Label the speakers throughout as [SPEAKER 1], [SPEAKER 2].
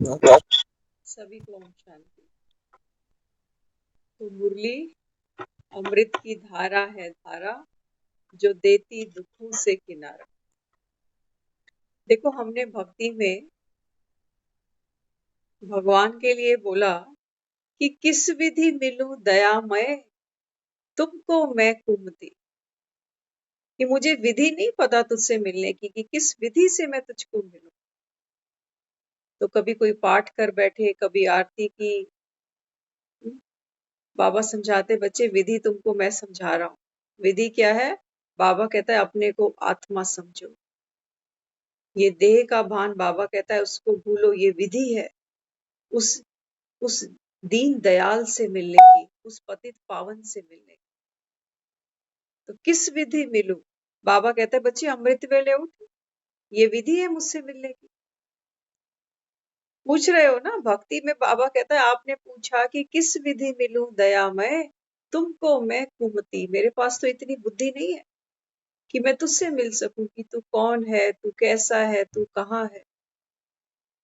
[SPEAKER 1] सभी को ओम शांति। तो मुरली अमृत की धारा है धारा, जो देती दुखों से किनारा। देखो, हमने भक्ति में भगवान के लिए बोला कि किस विधि मिलूं दयामय, तुमको मैं कुमति। कि मुझे विधि नहीं पता तुझसे मिलने की, कि किस विधि से मैं तुझको मिलूं। तो कभी कोई पाठ कर बैठे, कभी आरती की। बाबा समझाते, बच्चे विधि तुमको मैं समझा रहा हूँ। विधि क्या है? बाबा कहता है अपने को आत्मा समझो। ये देह का भान बाबा कहता है उसको भूलो, ये विधि है उस उस दीन दयाल से मिलने की, उस पतित पावन से मिलने की। तो किस विधि मिलूं? बाबा कहता है बच्चे अमृत वेले उठ, ये विधि है मुझसे मिलने की। पूछ रहे हो ना भक्ति में, बाबा कहता है आपने पूछा कि किस विधि मिलूं दयामय, तुमको मैं कुमति। मेरे पास तो इतनी बुद्धि नहीं है कि मैं तुझसे मिल सकूं, कि तू कौन है, तू कैसा है, तू कहाँ है।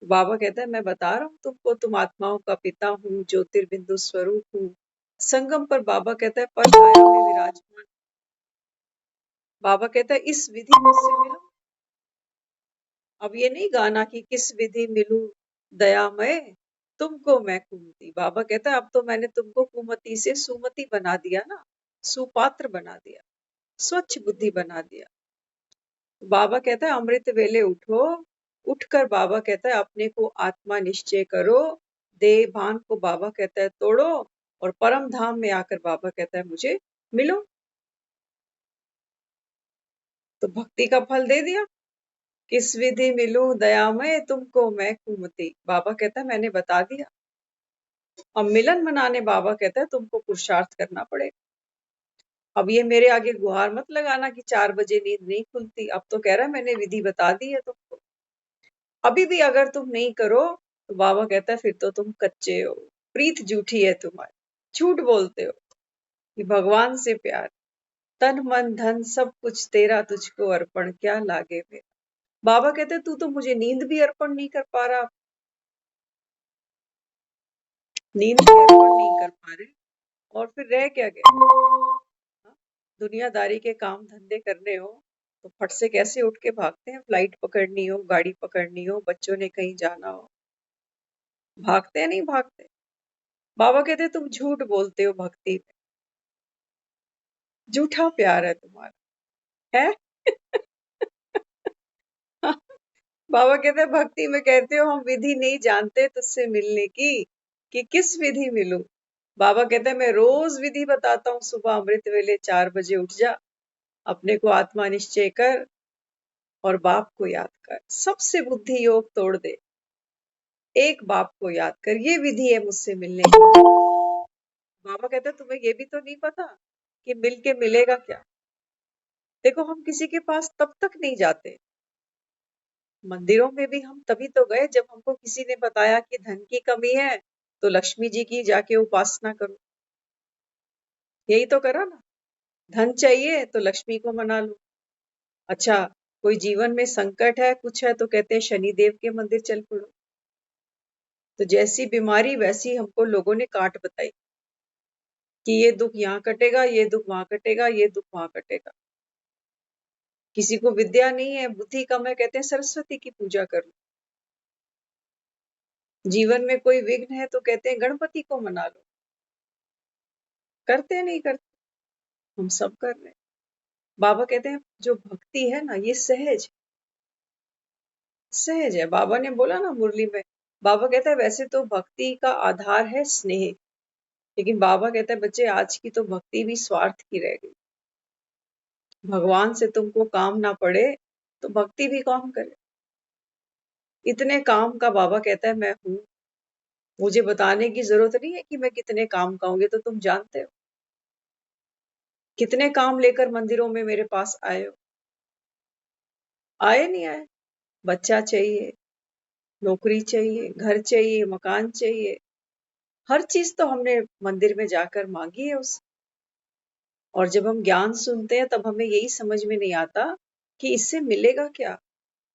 [SPEAKER 1] बाबा कहता है मैं बता रहा हूँ तुमको, तुम आत्माओं का पिता हूँ, ज्योतिर्बिंदु स्वरूप हूँ। संगम पर बाबा कहता है पर छाया में विराजमान। बाबा कहता है इस विधि मुझसे मिलो। अब ये नहीं गाना कि किस विधि मिलूं दयामय, तुमको मैं कुमति। बाबा कहता है अब तो मैंने तुमको कुमति से सुमति बना दिया ना, सुपात्र बना दिया, स्वच्छ बुद्धि बना दिया। बाबा कहता है अमृत वेले उठो। उठकर बाबा कहता है अपने को आत्मा निश्चय करो। देह भान को बाबा कहता है तोड़ो, और परम धाम में आकर बाबा कहता है मुझे मिलो। तो भक्ति का फल दे दिया। किस विधि मिलूं दयामय, तुमको मैं कुमति। बाबा कहता है मैंने बता दिया। अब मिलन मनाने बाबा कहता है तुमको पुरुषार्थ करना पड़ेगा। अब ये मेरे आगे गुहार मत लगाना कि 4 बजे नींद नहीं खुलती। अब तो कह रहा है मैंने विधि बता दी है तुमको। अभी भी अगर तुम नहीं करो तो बाबा कहता है फिर तो तुम कच्चे हो, प्रीत झूठी है तुम्हारी, झूठ बोलते हो कि भगवान से प्यार, तन मन धन सब कुछ तेरा, तुझको अर्पण क्या लागे मेरा। बाबा कहते तू तो मुझे नींद भी अर्पण नहीं कर पा रहा, नींद भी अर्पण नहीं कर पा रहे, और फिर रह क्या गया? हाँ? दुनियादारी के काम धंधे करने हो तो फट से कैसे उठ के भागते हैं। फ्लाइट पकड़नी हो, गाड़ी पकड़नी हो, बच्चों ने कहीं जाना हो, भागते हैं नहीं भागते। बाबा कहते तुम झूठ बोलते हो भक्ति में, झूठा प्यार है तुम्हारा है। बाबा कहते हैं भक्ति में कहते हो हम विधि नहीं जानते तुझसे मिलने की, कि किस विधि मिलूं। बाबा कहते हैं मैं रोज विधि बताता हूँ। सुबह अमृत वेले 4 बजे उठ जा, अपने को आत्मा निश्चय कर और बाप को याद कर। सबसे बुद्धि योग तोड़ दे, एक बाप को याद कर। ये विधि है मुझसे मिलने की। बाबा कहते हैं तुम्हें ये भी तो नहीं पता कि मिल के मिलेगा क्या। देखो, हम किसी के पास तब तक नहीं जाते। मंदिरों में भी हम तभी तो गए जब हमको किसी ने बताया कि धन की कमी है तो लक्ष्मी जी की जाके उपासना करो। यही तो करा ना। धन चाहिए तो लक्ष्मी को मना लो। अच्छा, कोई जीवन में संकट है, कुछ है, तो कहते हैं शनि देव के मंदिर चल पड़ो। तो जैसी बीमारी वैसी हमको लोगों ने काट बताई कि ये दुख यहाँ कटेगा, ये दुख वहां कटेगा, ये दुख वहां कटेगा। किसी को विद्या नहीं है, बुद्धि कम है, कहते हैं सरस्वती की पूजा कर लो। जीवन में कोई विघ्न है तो कहते हैं गणपति को मना लो। करते नहीं करते? हम सब कर रहे हैं। बाबा कहते हैं जो भक्ति है ना, ये सहज सहज है। बाबा ने बोला ना मुरली में, बाबा कहता है वैसे तो भक्ति का आधार है स्नेह, लेकिन बाबा कहता है बच्चे आज की तो भक्ति भी स्वार्थ की रह गई। भगवान से तुमको काम ना पड़े तो भक्ति भी कौन करे। इतने काम का बाबा कहता है मैं हूं। मुझे बताने की जरूरत नहीं है कि मैं कितने काम का हूं, ये तो तुम जानते हो। कितने काम लेकर मंदिरों में मेरे पास आए हो? आए नहीं आए? बच्चा चाहिए, नौकरी चाहिए, घर चाहिए, मकान चाहिए, हर चीज तो हमने मंदिर में जाकर मांगी है उस। और जब हम ज्ञान सुनते हैं तब हमें यही समझ में नहीं आता कि इससे मिलेगा क्या।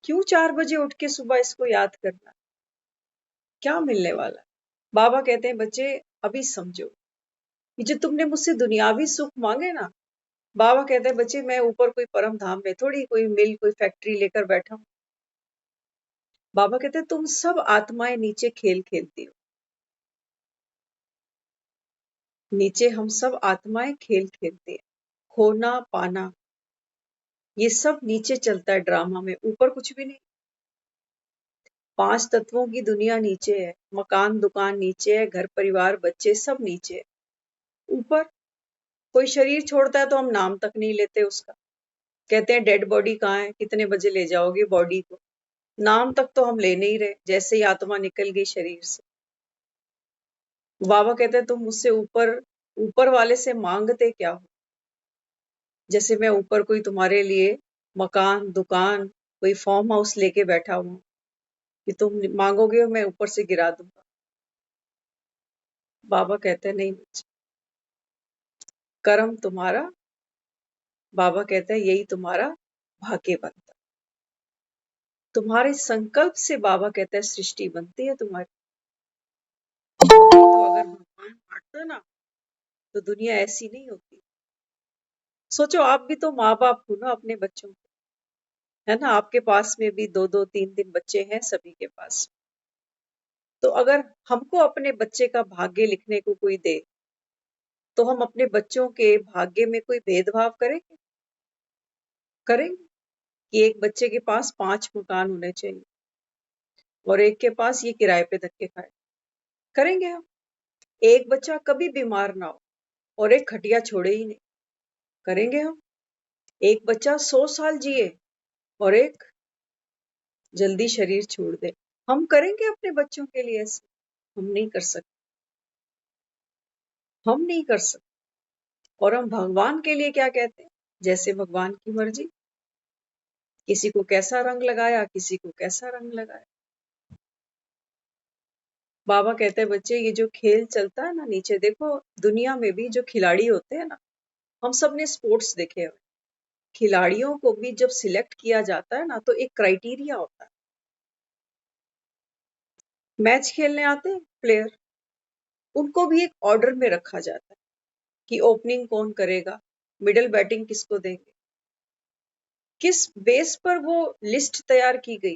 [SPEAKER 1] क्यों 4 बजे उठ के सुबह इसको याद करना? क्या मिलने वाला है? बाबा कहते हैं बच्चे अभी समझो, ये जो तुमने मुझसे दुनियावी सुख मांगे ना, बाबा कहते हैं बच्चे मैं ऊपर कोई परम धाम में थोड़ी कोई मिल कोई फैक्ट्री लेकर बैठा हूं। बाबा कहते हैं तुम सब आत्माएं नीचे खेल खेलती हो, नीचे हम सब आत्माएं खेल खेलते हैं, खोना पाना ये सब नीचे चलता है ड्रामा में, ऊपर कुछ भी नहीं। 5 तत्वों की दुनिया नीचे है, मकान दुकान नीचे है, घर परिवार बच्चे सब नीचे है। ऊपर कोई शरीर छोड़ता है तो हम नाम तक नहीं लेते उसका, कहते हैं डेड बॉडी कहाँ है, कितने बजे ले जाओगे बॉडी को, नाम तक तो हम ले नहीं रहे, जैसे ही आत्मा निकल गई शरीर से। बाबा कहते हैं तुम मुझसे ऊपर ऊपर वाले से मांगते क्या हो, जैसे मैं ऊपर कोई तुम्हारे लिए मकान दुकान कोई फार्म हाउस लेके बैठा हूं कि तुम मांगोगे और मैं ऊपर से गिरा दूंगा। बाबा कहते हैं नहीं बच्चे, कर्म तुम्हारा, बाबा कहते हैं यही तुम्हारा भाग्य बनता है। तुम्हारे संकल्प से बाबा कहते हैं सृष्टि बनती है तुम्हारी। तो अगर भगवान बांटता ना तो दुनिया ऐसी नहीं होती। सोचो आप भी तो माँ बाप हो ना अपने बच्चों के, है ना, आपके पास में भी 2-2 3-3 बच्चे हैं सभी के पास। तो अगर हमको अपने बच्चे का भाग्य लिखने को कोई दे तो हम अपने बच्चों के भाग्य में कोई भेदभाव करेंगे? करेंगे कि एक बच्चे के पास 5 मकान होने चाहिए और एक के पास ये किराए पे धक्के खाए, करेंगे हम? एक बच्चा कभी बीमार ना हो और एक खटिया छोड़े ही नहीं, करेंगे हम? एक बच्चा 100 साल जिए और एक जल्दी शरीर छोड़ दे, हम करेंगे अपने बच्चों के लिए ऐसे? हम नहीं कर सकते, हम नहीं कर सकते। और हम भगवान के लिए क्या कहते हैं, जैसे भगवान की मर्जी, किसी को कैसा रंग लगाया किसी को कैसा रंग लगाया। बाबा कहते हैं बच्चे ये जो खेल चलता है ना नीचे, देखो दुनिया में भी जो खिलाड़ी होते हैं ना, हम सब ने स्पोर्ट्स देखे हुए, खिलाड़ियों को भी जब सिलेक्ट किया जाता है ना तो एक क्राइटेरिया होता है। मैच खेलने आते हैं प्लेयर, उनको भी एक ऑर्डर में रखा जाता है कि ओपनिंग कौन करेगा, मिडिल बैटिंग किसको देंगे, किस बेस पर वो लिस्ट तैयार की गई,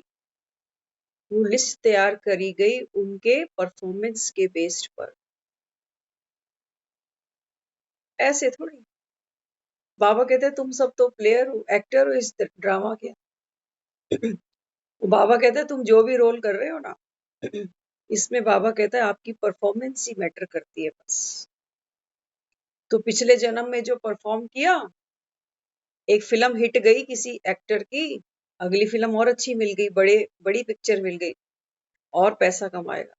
[SPEAKER 1] वो लिस्ट तैयार करी गई उनके परफॉर्मेंस के बेस्ड पर, ऐसे थोड़ी। बाबा कहते हैं तुम सब तो प्लेयर हो, एक्टर हो इस ड्रामा के। बाबा कहते हैं तुम जो भी रोल कर रहे हो ना, इसमें बाबा कहता है आपकी परफॉर्मेंस ही मैटर करती है बस। तो पिछले जन्म में जो परफॉर्म किया, एक फिल्म हिट गई किसी एक्टर की, अगली फिल्म और अच्छी मिल गई, बड़ी पिक्चर मिल गई और पैसा कमाएगा।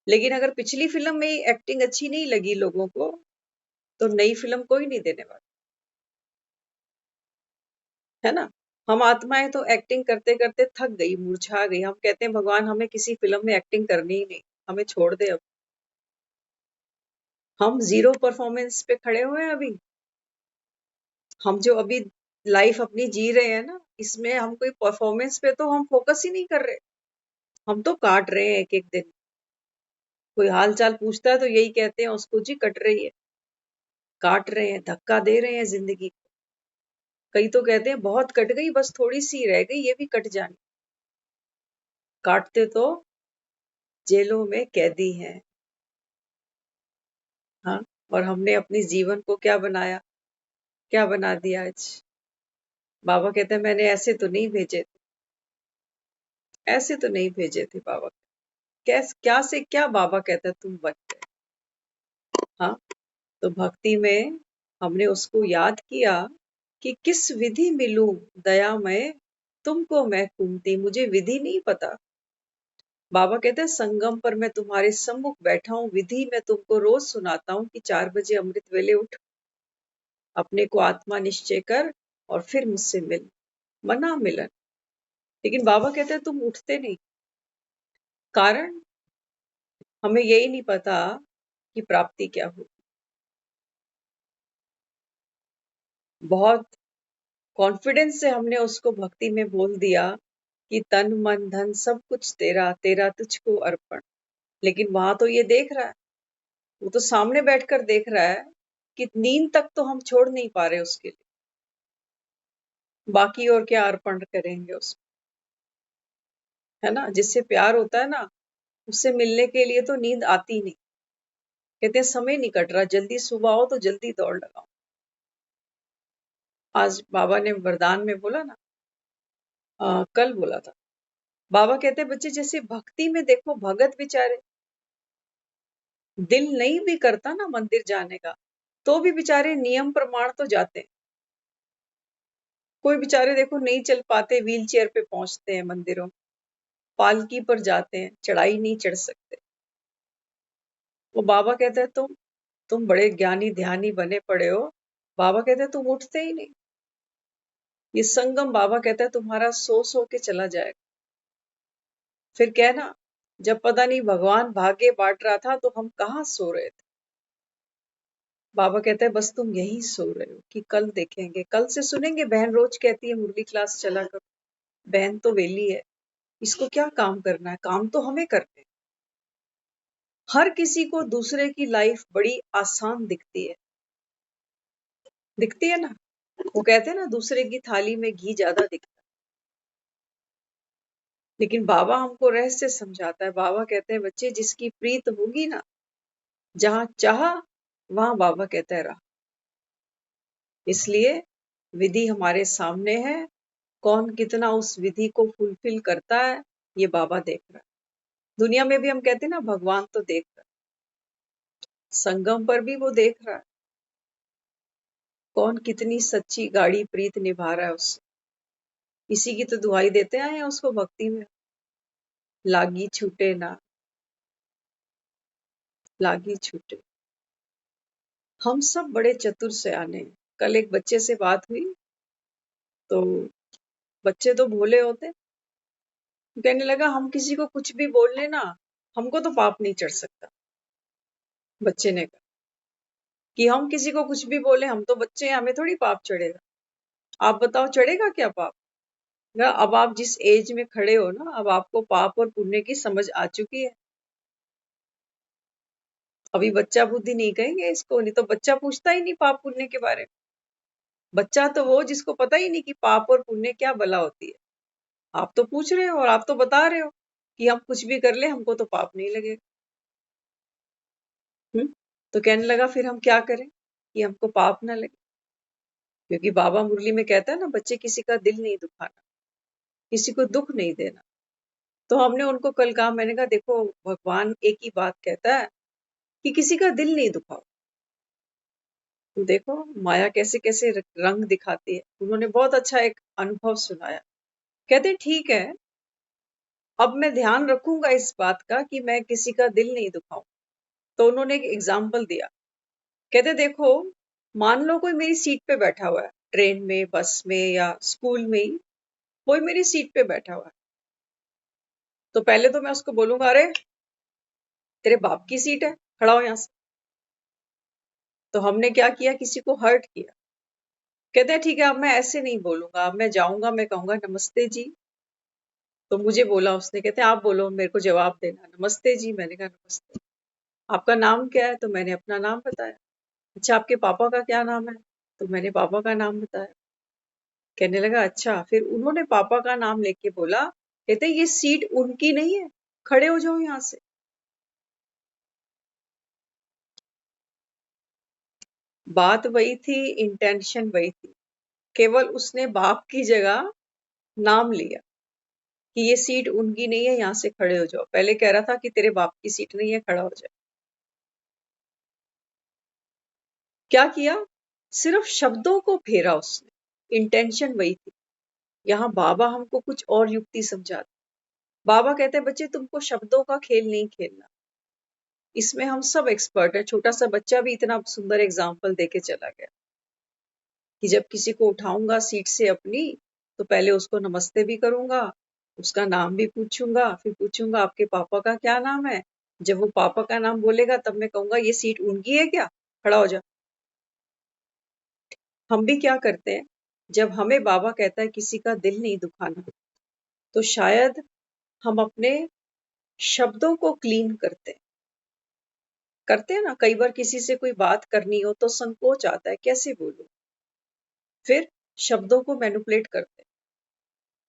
[SPEAKER 1] लेकिन अगर पिछली फिल्म में एक्टिंग अच्छी नहीं लगी लोगों को तो नई फिल्म कोई नहीं देने वाला, है ना। हम आत्माएं तो एक्टिंग करते करते थक गई मुरझा गई, हम कहते हैं भगवान हमें किसी फिल्म में एक्टिंग करनी ही नहीं, हमें छोड़ दे अब, हम जीरो परफॉर्मेंस पे खड़े हुए हैं अभी। हम जो अभी लाइफ अपनी जी रहे हैं ना, इसमें हम कोई परफॉर्मेंस पे तो हम फोकस ही नहीं कर रहे, हम तो काट रहे हैं एक एक दिन। कोई हाल चाल पूछता है तो यही कहते हैं उसको जी कट रही है, काट रहे हैं, धक्का दे रहे हैं जिंदगी को। कई तो कहते हैं बहुत कट गई बस थोड़ी सी रह गई ये भी कट जानी, काटते तो जेलों में कैदी हैं। हाँ, और हमने अपने जीवन को क्या बनाया, क्या बना दिया आज। बाबा कहते हैं मैंने ऐसे तो नहीं भेजे थे, ऐसे तो नहीं भेजे थे बाबा। कैस क्या से क्या बाबा कहता है तुम बन गए। हाँ, तो भक्ति में हमने उसको याद किया कि किस विधि मिलूं दया में तुमको मैं कुमती, मुझे विधि नहीं पता। बाबा कहते हैं संगम पर मैं तुम्हारे सम्मुख बैठा हूँ, विधि मैं तुमको रोज सुनाता हूँ कि 4 बजे अमृत वेले उठ, अपने को आत्मा निश्चय कर और फिर मुझसे मिल, मना मिलन। लेकिन बाबा कहते हैं तुम उठते नहीं, कारण हमें यही नहीं पता कि प्राप्ति क्या हो। बहुत कॉन्फिडेंस से हमने उसको भक्ति में बोल दिया कि तन मन धन सब कुछ तेरा, तेरा तुझको अर्पण। लेकिन वहां तो ये देख रहा है, वो तो सामने बैठकर देख रहा है कि नींद तक तो हम छोड़ नहीं पा रहे उसके लिए, बाकी और क्या अर्पण करेंगे उसको, है ना। जिससे प्यार होता है ना, उससे मिलने के लिए तो नींद आती नहीं। कहते हैं समय नहीं कट रहा, जल्दी सुबह हो तो जल्दी दौड़ लगाओ। आज बाबा ने वरदान में बोला ना, कल बोला था। बाबा कहते हैं बच्चे जैसे भक्ति में देखो, भगत बेचारे दिल नहीं भी करता ना मंदिर जाने का, तो भी बेचारे नियम प्रमाण तो जाते हैं। कोई बेचारे देखो नहीं चल पाते, व्हील चेयर पे पहुंचते हैं मंदिरों, पालकी पर जाते हैं, चढ़ाई नहीं चढ़ सकते। वो बाबा कहते हैं तुम बड़े ज्ञानी ध्यानी बने पड़े हो। बाबा कहते हैं तुम उठते ही नहीं। ये संगम बाबा कहता है तुम्हारा सो सो के चला जाएगा। फिर कहना, जब पता नहीं भगवान भाग्य बांट रहा था तो हम कहाँ सो रहे थे। बाबा कहता है बस तुम यही सो रहे हो कि कल देखेंगे, कल से सुनेंगे। बहन रोज कहती है मुरली क्लास चला करो। बहन तो वेली है, इसको क्या काम करना है, काम तो हमें करने हैं। हर किसी को दूसरे की लाइफ बड़ी आसान दिखती है ना। वो कहते हैं ना दूसरे की थाली में घी ज्यादा दिखता है। लेकिन बाबा हमको रहस्य समझाता है। बाबा कहते हैं बच्चे जिसकी प्रीत होगी ना, जहां चाह वहां बाबा कहता है रहा। इसलिए विधि हमारे सामने है, कौन कितना उस विधि को फुलफिल करता है ये बाबा देख रहा है। दुनिया में भी हम कहते हैं ना भगवान तो देख रहा है, संगम पर भी वो देख रहा है कौन कितनी सच्ची गाढ़ी प्रीत निभा रहा है उससे। इसी की तो दुहाई देते आए हैं उसको भक्ति में, लागी छूटे ना, लागी छूटे। हम सब बड़े चतुर से आने हैं। कल एक बच्चे से बात हुई तो बच्चे तो भोले होते, कहने लगा हम किसी को कुछ भी बोल लेना, हमको तो पाप नहीं चढ़ सकता। बच्चे ने कहा कि हम किसी को कुछ भी बोले, हम तो बच्चे हैं, हमें थोड़ी पाप चढ़ेगा। आप बताओ चढ़ेगा क्या पाप ना। अब आप जिस एज में खड़े हो ना, अब आपको पाप और पुण्य की समझ आ चुकी है। अभी बच्चा बुद्धि नहीं कहेंगे इसको, नहीं तो बच्चा पूछता ही नहीं पाप पुण्य के बारे में। बच्चा तो वो जिसको पता ही नहीं कि पाप और पुण्य क्या बला होती है। आप तो पूछ रहे हो और आप तो बता रहे हो कि हम कुछ भी कर ले हमको तो पाप नहीं लगेगा। तो कहने लगा फिर हम क्या करें कि हमको पाप ना लगे। क्योंकि बाबा मुरली में कहता है ना बच्चे किसी का दिल नहीं दुखाना, किसी को दुख नहीं देना। तो हमने उनको कल कहा, मैंने कहा देखो भगवान एक ही बात कहता है कि किसी का दिल नहीं दुखाओ। तो देखो माया कैसे कैसे रंग दिखाती है। उन्होंने बहुत अच्छा एक अनुभव सुनाया। कहते ठीक है, अब मैं ध्यान रखूंगा इस बात का कि मैं किसी का दिल नहीं दुखाऊं। तो उन्होंने एक एग्जाम्पल दिया। कहते देखो, मान लो कोई मेरी सीट पे बैठा हुआ है, ट्रेन में, बस में या स्कूल में ही कोई मेरी सीट पे बैठा हुआ है। तो पहले तो मैं उसको बोलूंगा अरे तेरे बाप की सीट है, खड़ा हो यहां से। तो हमने क्या किया, किसी को हर्ट किया। कहते हैं ठीक है, अब मैं ऐसे नहीं बोलूंगा, अब मैं जाऊंगा, मैं कहूंगा नमस्ते जी। तो मुझे बोला उसने, कहते आप बोलो मेरे को जवाब देना। नमस्ते जी, मैंने कहा नमस्ते। आपका नाम क्या है? तो मैंने अपना नाम बताया। अच्छा आपके पापा का क्या नाम है? तो मैंने पापा का नाम बताया। कहने लगा अच्छा। फिर उन्होंने पापा का नाम लेके बोला, कहते ये सीट उनकी नहीं है, खड़े हो जाओ यहां से। बात वही थी, इंटेंशन वही थी। केवल उसने बाप की जगह नाम लिया कि ये सीट उनकी नहीं है, यहां से खड़े हो जाओ। पहले कह रहा था कि तेरे बाप की सीट नहीं है, खड़ा हो जाए। क्या किया, सिर्फ शब्दों को फेरा उसने, इंटेंशन वही थी। यहाँ बाबा हमको कुछ और युक्ति समझाते। बाबा कहते हैं बच्चे तुमको शब्दों का खेल नहीं खेलना, इसमें हम सब एक्सपर्ट है। छोटा सा बच्चा भी इतना सुंदर एग्जाम्पल देके चला गया कि जब किसी को उठाऊंगा सीट से अपनी, तो पहले उसको नमस्ते भी करूंगा, उसका नाम भी पूछूंगा, फिर पूछूंगा आपके पापा का क्या नाम है। जब वो पापा का नाम बोलेगा तब मैं कहूंगा ये सीट उनकी है क्या, खड़ा हो जा। हम भी क्या करते हैं, जब हमें बाबा कहता है किसी का दिल नहीं दुखाना, तो शायद हम अपने शब्दों को क्लीन करते हैं ना। कई बार किसी से कोई बात करनी हो तो संकोच आता है, कैसे बोलूं। फिर शब्दों को मैनिपुलेट करते हैं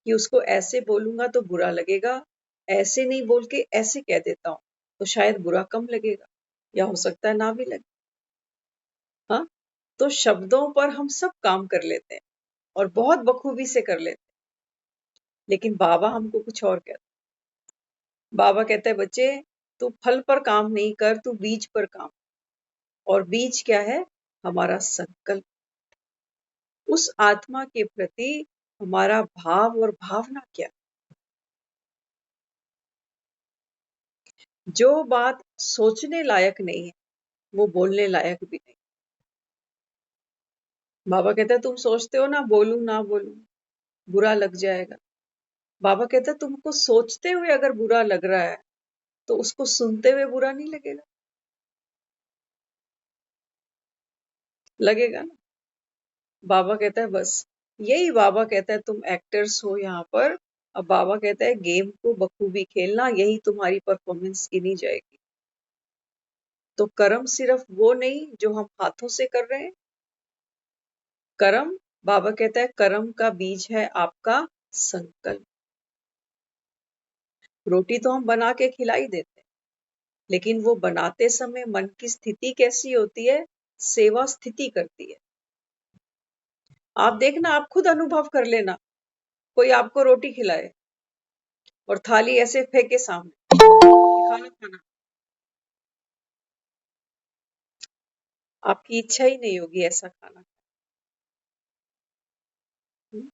[SPEAKER 1] कि उसको ऐसे बोलूंगा तो बुरा लगेगा, ऐसे नहीं बोल के ऐसे कह देता हूं तो शायद बुरा कम लगेगा, या हो सकता है ना भी लगे। हाँ, तो शब्दों पर हम सब काम कर लेते हैं और बहुत बखूबी से कर लेते हैं। लेकिन बाबा हमको कुछ और कहते हैं। बाबा कहते हैं, बच्चे तू फल पर काम नहीं कर, तू बीज पर काम। और बीज क्या है? हमारा संकल्प। उस आत्मा के प्रति हमारा भाव और भावना क्या। जो बात सोचने लायक नहीं है वो बोलने लायक भी नहीं। बाबा कहता है, तुम सोचते हो ना बोलूं ना बोलूं बुरा लग जाएगा। बाबा कहता है, तुमको सोचते हुए अगर बुरा लग रहा है तो उसको सुनते हुए बुरा नहीं लगेगा? लगेगा ना। बाबा कहता है, बस यही बाबा कहता है, तुम एक्टर्स हो यहाँ पर। अब बाबा कहता है, गेम को बखूबी खेलना, यही तुम्हारी परफॉर्मेंस गिनी जाएगी। तो कर्म सिर्फ वो नहीं जो हम हाथों से कर रहे हैं। कर्म, बाबा कहता है, कर्म का बीज है आपका संकल्प। रोटी तो हम बना के खिला ही देते हैं, लेकिन वो बनाते समय मन की स्थिति कैसी होती है? सेवा स्थिति करती है। आप देखना, आप खुद अनुभव कर लेना। कोई आपको रोटी खिलाए और थाली ऐसे फेंके सामने कि खाना खाना, आपकी इच्छा ही नहीं होगी ऐसा खाना। हम्म?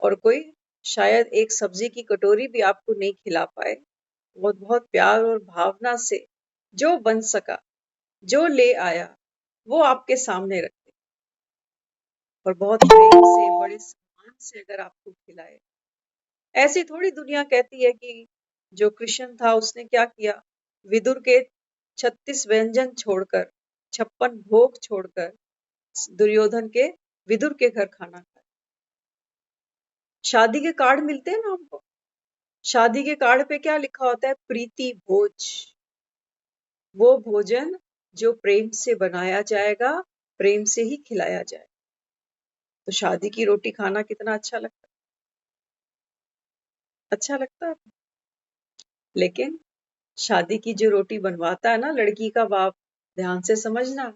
[SPEAKER 1] और कोई शायद एक सब्जी की कटोरी भी आपको नहीं खिला पाए, बहुत बहुत प्यार और भावना से जो बन सका, जो ले आया, वो आपके सामने रखे और बहुत प्रेम से, बड़े सम्मान से अगर आपको खिलाए। ऐसी थोड़ी दुनिया कहती है कि जो कृष्ण था उसने क्या किया, विदुर के 36 व्यंजन छोड़कर, 56 भोग छोड़कर दुर्योधन के, विदुर के घर खाना खाया। शादी के कार्ड मिलते हैं ना हमको, शादी के कार्ड पे क्या लिखा होता है? प्रीति भोज। वो भोजन जो प्रेम से बनाया जाएगा, प्रेम से ही खिलाया जाए। तो शादी की रोटी खाना कितना अच्छा लगता है, अच्छा लगता है। लेकिन शादी की जो रोटी बनवाता है ना लड़की का बाप, ध्यान से समझना,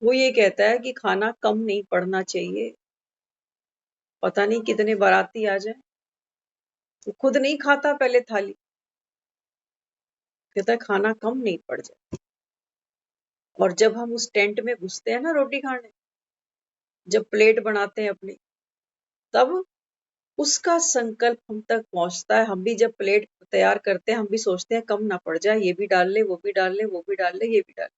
[SPEAKER 1] वो ये कहता है कि खाना कम नहीं पड़ना चाहिए। पता नहीं कितने बाराती आ जाए, वो खुद नहीं खाता पहले थाली, कहता है खाना कम नहीं पड़ जाए। और जब हम उस टेंट में घुसते हैं ना रोटी खाने, जब प्लेट बनाते हैं अपनी, तब उसका संकल्प हम तक पहुंचता है। हम भी जब प्लेट तैयार करते हैं, हम भी सोचते हैं कम ना पड़ जाए, ये भी डाल ले, वो भी डाल ले, वो भी डाल ले, ये भी डाल ले,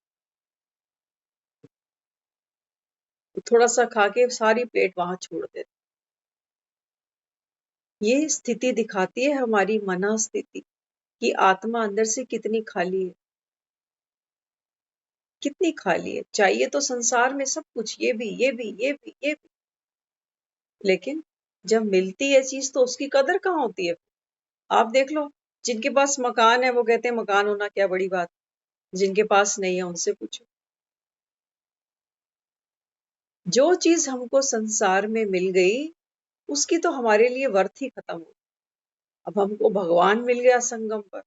[SPEAKER 1] थोड़ा सा खा के सारी प्लेट वहां छोड़ देते। ये स्थिति दिखाती है हमारी मना स्थिति कि आत्मा अंदर से कितनी खाली है, कितनी खाली है। चाहिए तो संसार में सब कुछ, ये भी, ये भी, ये भी, ये भी, लेकिन जब मिलती है चीज तो उसकी कदर कहाँ होती है। आप देख लो, जिनके पास मकान है वो कहते हैं मकान होना क्या बड़ी बात, जिनके पास नहीं है उनसे पूछो। जो चीज हमको संसार में मिल गई उसकी तो हमारे लिए वर्थ ही खत्म हो। अब हमको भगवान मिल गया संगम पर,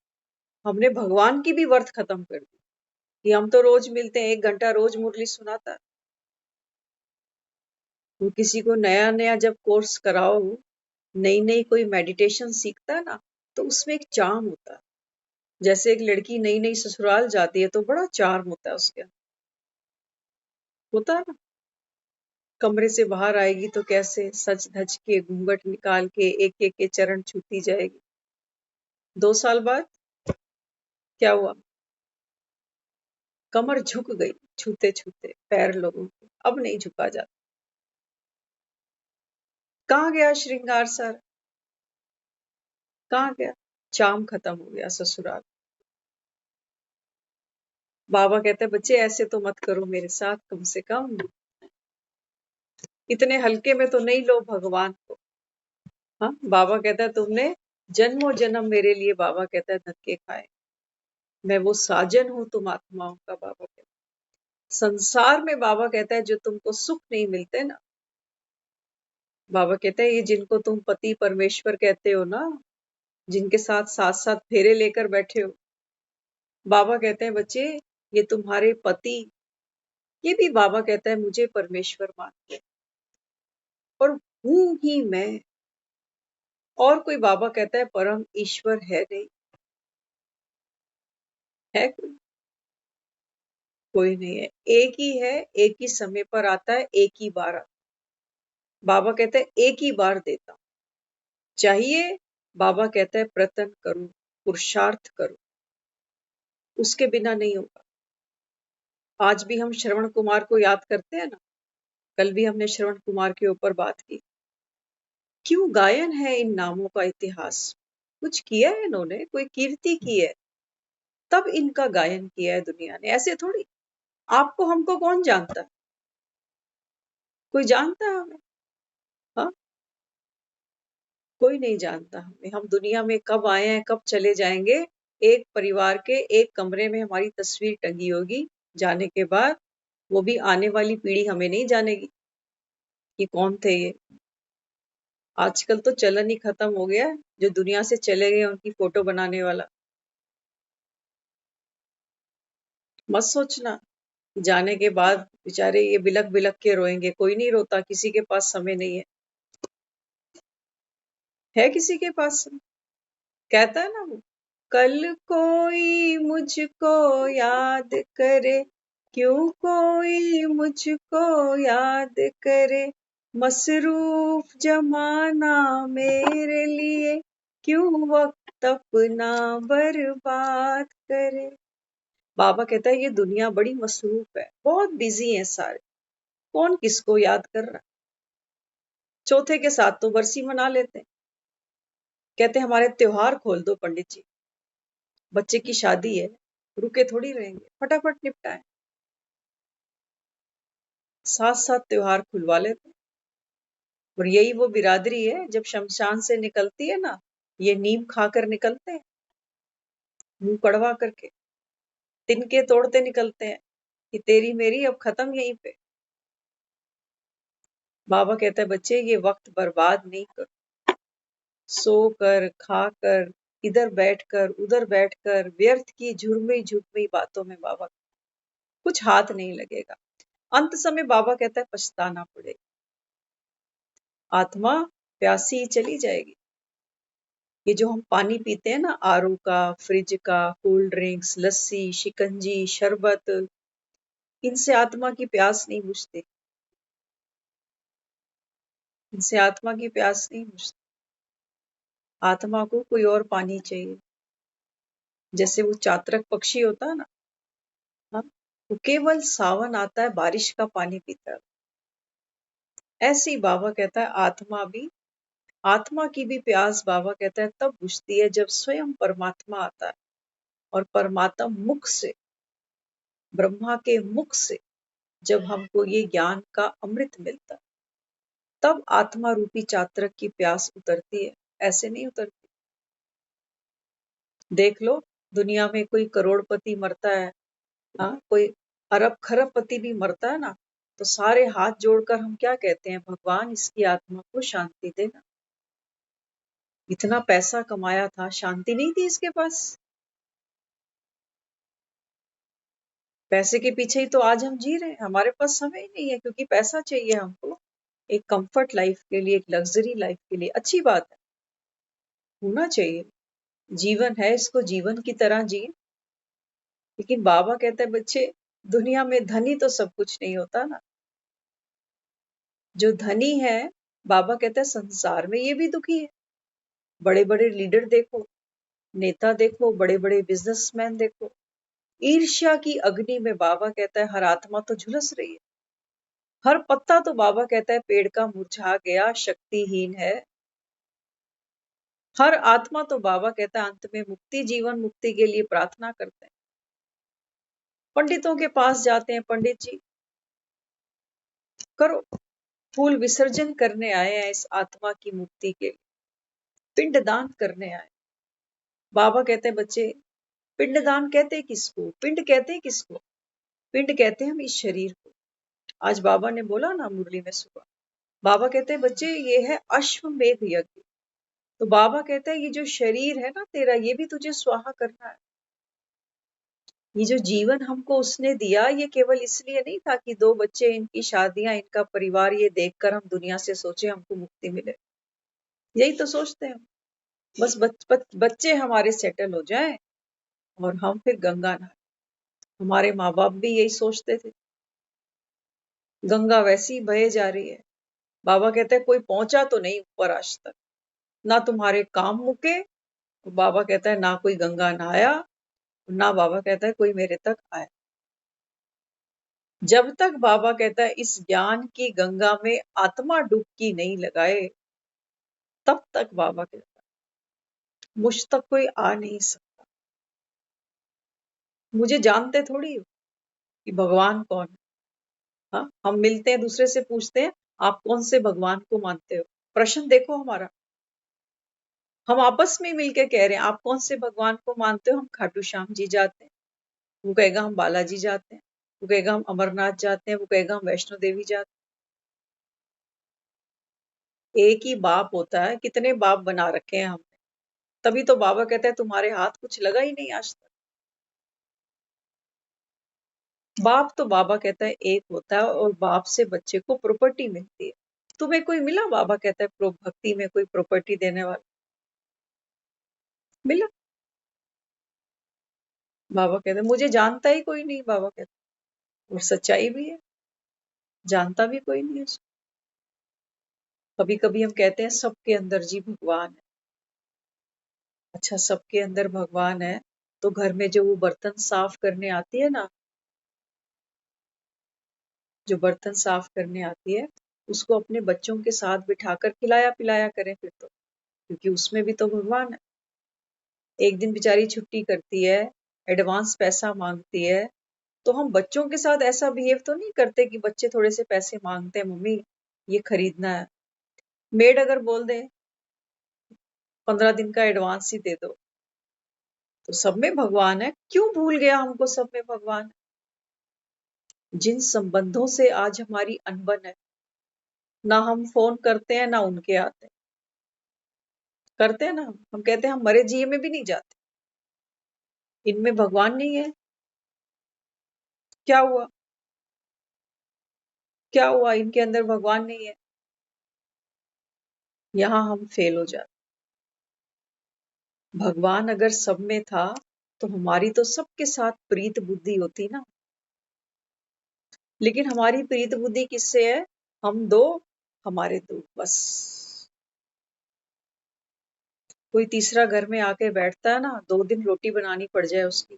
[SPEAKER 1] हमने भगवान की भी वर्थ खत्म कर दी कि हम तो रोज मिलते हैं, 1 घंटा रोज मुरली सुनाता। वो किसी को नया नया जब कोर्स कराओ, नई नई कोई मेडिटेशन सीखता है ना, तो उसमें एक चार्म होता है। जैसे एक लड़की नई नई ससुराल जाती है तो बड़ा चार्म होता है उसके, होता है ना। कमरे से बाहर आएगी तो कैसे सज धज के घूंघट निकाल के एक एक के चरण छूती जाएगी। 2 साल बाद क्या हुआ? कमर झुक गई, छूते छूते पैर लोगों के, अब नहीं झुका जाता। कहाँ गया श्रृंगार सर, कहाँ गया? चाम खत्म हो गया ससुराल। बाबा कहते हैं, बच्चे ऐसे तो मत करो मेरे साथ, कम से कम इतने हल्के में तो नहीं लो भगवान को। हाँ, बाबा कहता है तुमने जन्मों जन्म मेरे लिए, बाबा कहता है, धक्के खाए। मैं वो साजन हूं तुम आत्माओं का, बाबा कहता है। संसार में बाबा कहता है जो तुमको सुख नहीं मिलते ना, बाबा कहता है ये जिनको तुम पति परमेश्वर कहते हो ना, जिनके साथ साथ साथ फेरे लेकर बैठे हो, बाबा कहते हैं बच्चे ये तुम्हारे पति, ये भी बाबा कहता है मुझे परमेश्वर मानते हैं और हूं ही मैं। और कोई बाबा कहता है परम ईश्वर है नहीं, है कोई? कोई नहीं है, एक ही है, एक ही समय पर आता है, एक ही बार आता है। बाबा कहते हैं एक ही बार देता हूं, चाहिए, बाबा कहता है प्रयत्न करो, पुरुषार्थ करो, उसके बिना नहीं होगा। आज भी हम श्रवण कुमार को याद करते हैं ना, कल भी हमने श्रवण कुमार के ऊपर बात की। क्यों गायन है इन नामों का इतिहास? कुछ किया है इन्होंने, कोई कीर्ति की है, तब इनका गायन किया है दुनिया ने, ऐसे थोड़ी। आपको हमको कौन जानता है? कोई जानता है हमें? हाँ, कोई नहीं जानता हमें। हम दुनिया में कब आए हैं, कब चले जाएंगे, एक परिवार के एक कमरे में हमारी तस्वीर टंगी होगी, जाने के बाद वो भी आने वाली पीढ़ी हमें नहीं जानेगी कि कौन थे ये। आजकल तो चलन ही खत्म हो गया है, जो दुनिया से चले गए उनकी फोटो बनाने वाला। मत सोचना जाने के बाद बेचारे ये बिलक बिलक के रोएंगे, कोई नहीं रोता, किसी के पास समय नहीं है। है किसी के पास समय? कहता है ना वो, कल कोई मुझको याद करे, क्यों कोई मुझको याद करे, मसरूफ जमाना मेरे लिए, क्यों वक्त अपना बर्बाद करे। बाबा कहता है ये दुनिया बड़ी मसरूफ है, बहुत बिजी है सारे, कौन किसको याद कर रहा है। चौथे के साथ तो बरसी मना लेते हैं, कहते हैं हमारे त्योहार खोल दो पंडित जी, बच्चे की शादी है, रुके थोड़ी रहेंगे, फटाफट निपटाएं। साथ साथ त्योहार खुलवा लेते हैं। और यही वो बिरादरी है जब शमशान से निकलती है ना, ये नीम खाकर निकलते हैं, मुंह कड़वा करके, तिनके तोड़ते निकलते हैं कि तेरी मेरी अब खत्म यहीं पे। बाबा कहता है बच्चे ये वक्त बर्बाद नहीं करो, सोकर खाकर इधर बैठकर उधर बैठकर व्यर्थ की झुरमुई झुरमुई बातों में बाबा कुछ हाथ नहीं लगेगा। अंत समय बाबा कहता है पछताना पड़ेगा, आत्मा प्यासी ही चली जाएगी। ये जो हम पानी पीते हैं ना, आरओ का, फ्रिज का, कोल्ड ड्रिंक्स, लस्सी, शिकंजी, शरबत, इनसे आत्मा की प्यास नहीं बुझती, इनसे आत्मा की प्यास नहीं बुझती। आत्मा को कोई और पानी चाहिए। जैसे वो चातरक पक्षी होता है ना, हाँ, वो केवल सावन आता है बारिश का पानी पीता है। ऐसे ही बाबा कहता है आत्मा भी, आत्मा की भी प्यास बाबा कहता है तब बुझती है जब स्वयं परमात्मा आता है और परमात्मा मुख से, ब्रह्मा के मुख से जब हमको ये ज्ञान का अमृत मिलता है, तब आत्मा रूपी चातरक की प्यास उतरती है, ऐसे नहीं उतरती। देख लो, दुनिया में कोई करोड़पति मरता है, हाँ, कोई अरब खरबपति भी मरता है ना, तो सारे हाथ जोड़कर हम क्या कहते हैं, भगवान इसकी आत्मा को शांति देना। इतना पैसा कमाया था, शांति नहीं थी इसके पास। पैसे के पीछे ही तो आज हम जी रहे हैं, हमारे पास समय ही नहीं है क्योंकि पैसा चाहिए हमको, एक कंफर्ट लाइफ के लिए, एक लग्जरी लाइफ के लिए। अच्छी बात है, होना चाहिए, जीवन है, इसको जीवन की तरह जिए। लेकिन बाबा कहते हैं बच्चे, दुनिया में धनी तो सब कुछ नहीं होता ना। जो धनी है, बाबा कहता है संसार में ये भी दुखी है। बड़े बड़े लीडर देखो, नेता देखो, बड़े बड़े बिजनेसमैन देखो, ईर्ष्या की अग्नि में बाबा कहता है हर आत्मा तो झुलस रही है। हर पत्ता तो बाबा कहता है पेड़ का मुरझा गया, शक्तिहीन है। हर आत्मा तो बाबा कहता है अंत में मुक्ति, जीवन मुक्ति के लिए प्रार्थना करते हैं। पंडितों के पास जाते हैं, पंडित जी करो, फूल विसर्जन करने आए हैं इस आत्मा की मुक्ति के लिए। पिंडदान करने आए। बाबा कहते हैं बच्चे, पिंडदान कहते हैं किसको, पिंड कहते हैं किसको? पिंड कहते हैं हम इस शरीर को। आज बाबा ने बोला ना मुरली में सुबह, बाबा कहते हैं बच्चे ये है अश्वमेध यज्ञ। तो बाबा कहता है ये जो शरीर है ना तेरा, ये भी तुझे स्वाहा करना है। ये जो जीवन हमको उसने दिया, ये केवल इसलिए नहीं था कि दो बच्चे, इनकी शादियां, इनका परिवार, ये देखकर हम दुनिया से सोचे हमको मुक्ति मिले। यही तो सोचते हैं। बस बच्चे हमारे सेटल हो जाएं और हम फिर गंगा नहाए। हमारे माँ बाप भी यही सोचते थे। गंगा वैसी बहे जा रही है। बाबा कहते हैं कोई पहुंचा तो नहीं ऊपर आज तक, ना तुम्हारे काम मुके। बाबा कहता है ना कोई गंगा नहाया, ना बाबा कहता है कोई मेरे तक आया। जब तक बाबा कहता है इस ज्ञान की गंगा में आत्मा डुबकी नहीं लगाए, तब तक बाबा कहता है मुझ तक कोई आ नहीं सकता। मुझे जानते थोड़ी हो कि भगवान कौन है। हाँ, हम मिलते हैं, दूसरे से पूछते हैं आप कौन से भगवान को मानते हो। प्रश्न देखो हमारा, हम आपस में मिलके कह रहे हैं आप कौन से भगवान को मानते हो। हम खाटू श्याम जी जाते हैं, वो कहेगा हम बालाजी जाते हैं, वो कहेगा हम अमरनाथ जाते हैं, वो कहेगा हम वैष्णो देवी जाते हैं। एक ही बाप होता है, कितने बाप बना रखे हैं हमने। तभी तो बाबा कहते हैं तुम्हारे हाथ कुछ लगा ही नहीं आज तक। बाप तो बाबा कहता है एक होता है, और बाप से बच्चे को प्रॉपर्टी मिलती है। तुम्हें कोई मिला? बाबा कहता है भक्ति में कोई प्रॉपर्टी देने वाला मिला? बाबा कहते हैं मुझे जानता ही कोई नहीं। बाबा कहते हैं, और सच्चाई भी है, जानता भी कोई नहीं है। कभी कभी हम कहते हैं सबके अंदर जी भगवान है। अच्छा, सबके अंदर भगवान है तो घर में जो वो बर्तन साफ करने आती है ना, जो बर्तन साफ करने आती है, उसको अपने बच्चों के साथ बिठाकर खिलाया पिलाया करें फिर तो, क्योंकि उसमें भी तो भगवान है। एक दिन बेचारी छुट्टी करती है, एडवांस पैसा मांगती है, तो हम बच्चों के साथ ऐसा बिहेव तो नहीं करते कि बच्चे थोड़े से पैसे मांगते हैं, मम्मी ये खरीदना है। मेड अगर बोल दे 15 दिन का एडवांस ही दे दो, तो सब में भगवान है। क्यों भूल गया हमको सब में भगवान है? जिन संबंधों से आज हमारी अनबन है, ना हम फोन करते हैं ना उनके आते हैं। करते हैं ना, हम कहते हैं हम मरे जिए में भी नहीं जाते। इनमें भगवान नहीं है। क्या हुआ? क्या हुआ? इनके अंदर भगवान नहीं है। यहां हम फेल हो जाते। भगवान अगर सब में था तो हमारी तो सबके साथ प्रीत बुद्धि होती ना। लेकिन हमारी प्रीत बुद्धि किससे है? हम दो, हमारे दो, बस। कोई तीसरा घर में आके बैठता है ना, 2 दिन रोटी बनानी पड़ जाए उसकी,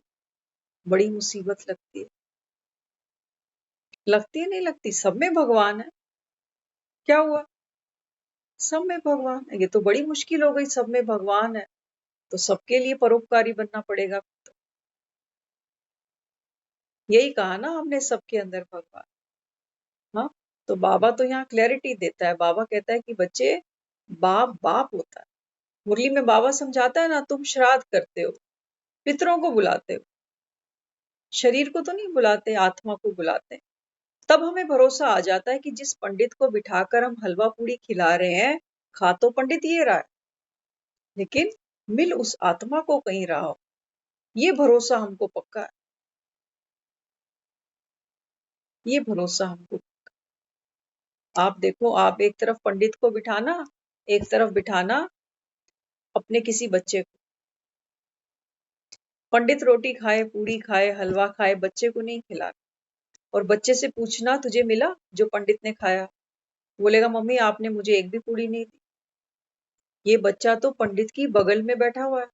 [SPEAKER 1] बड़ी मुसीबत लगती है। लगती है नहीं लगती? सब में भगवान है। क्या हुआ? सब में भगवान है, ये तो बड़ी मुश्किल हो गई। सब में भगवान है तो सबके लिए परोपकारी बनना पड़ेगा। यही कहा ना हमने, सबके अंदर भगवान। हाँ, तो बाबा तो यहाँ क्लैरिटी देता है। बाबा कहता है कि बच्चे, बाप बाप होता है। मुरली में बाबा समझाता है ना, तुम श्राद्ध करते हो, पितरों को बुलाते हो, शरीर को तो नहीं बुलाते, आत्मा को बुलाते हैं। तब हमें भरोसा आ जाता है कि जिस पंडित को बिठाकर हम हलवा पूड़ी खिला रहे हैं, खा तो पंडित ये रहा है, लेकिन मिल उस आत्मा को कहीं रहा हो। ये भरोसा हमको पक्का है। ये भरोसा हमको। आप देखो, आप एक तरफ पंडित को बिठाना, एक तरफ बिठाना अपने किसी बच्चे को। पंडित रोटी खाए, पूड़ी खाए, हलवा खाए, बच्चे को नहीं खिला। और बच्चे से पूछना तुझे मिला जो पंडित ने खाया? बोलेगा मम्मी आपने मुझे एक भी पूड़ी नहीं दी। ये बच्चा तो पंडित की बगल में बैठा हुआ है,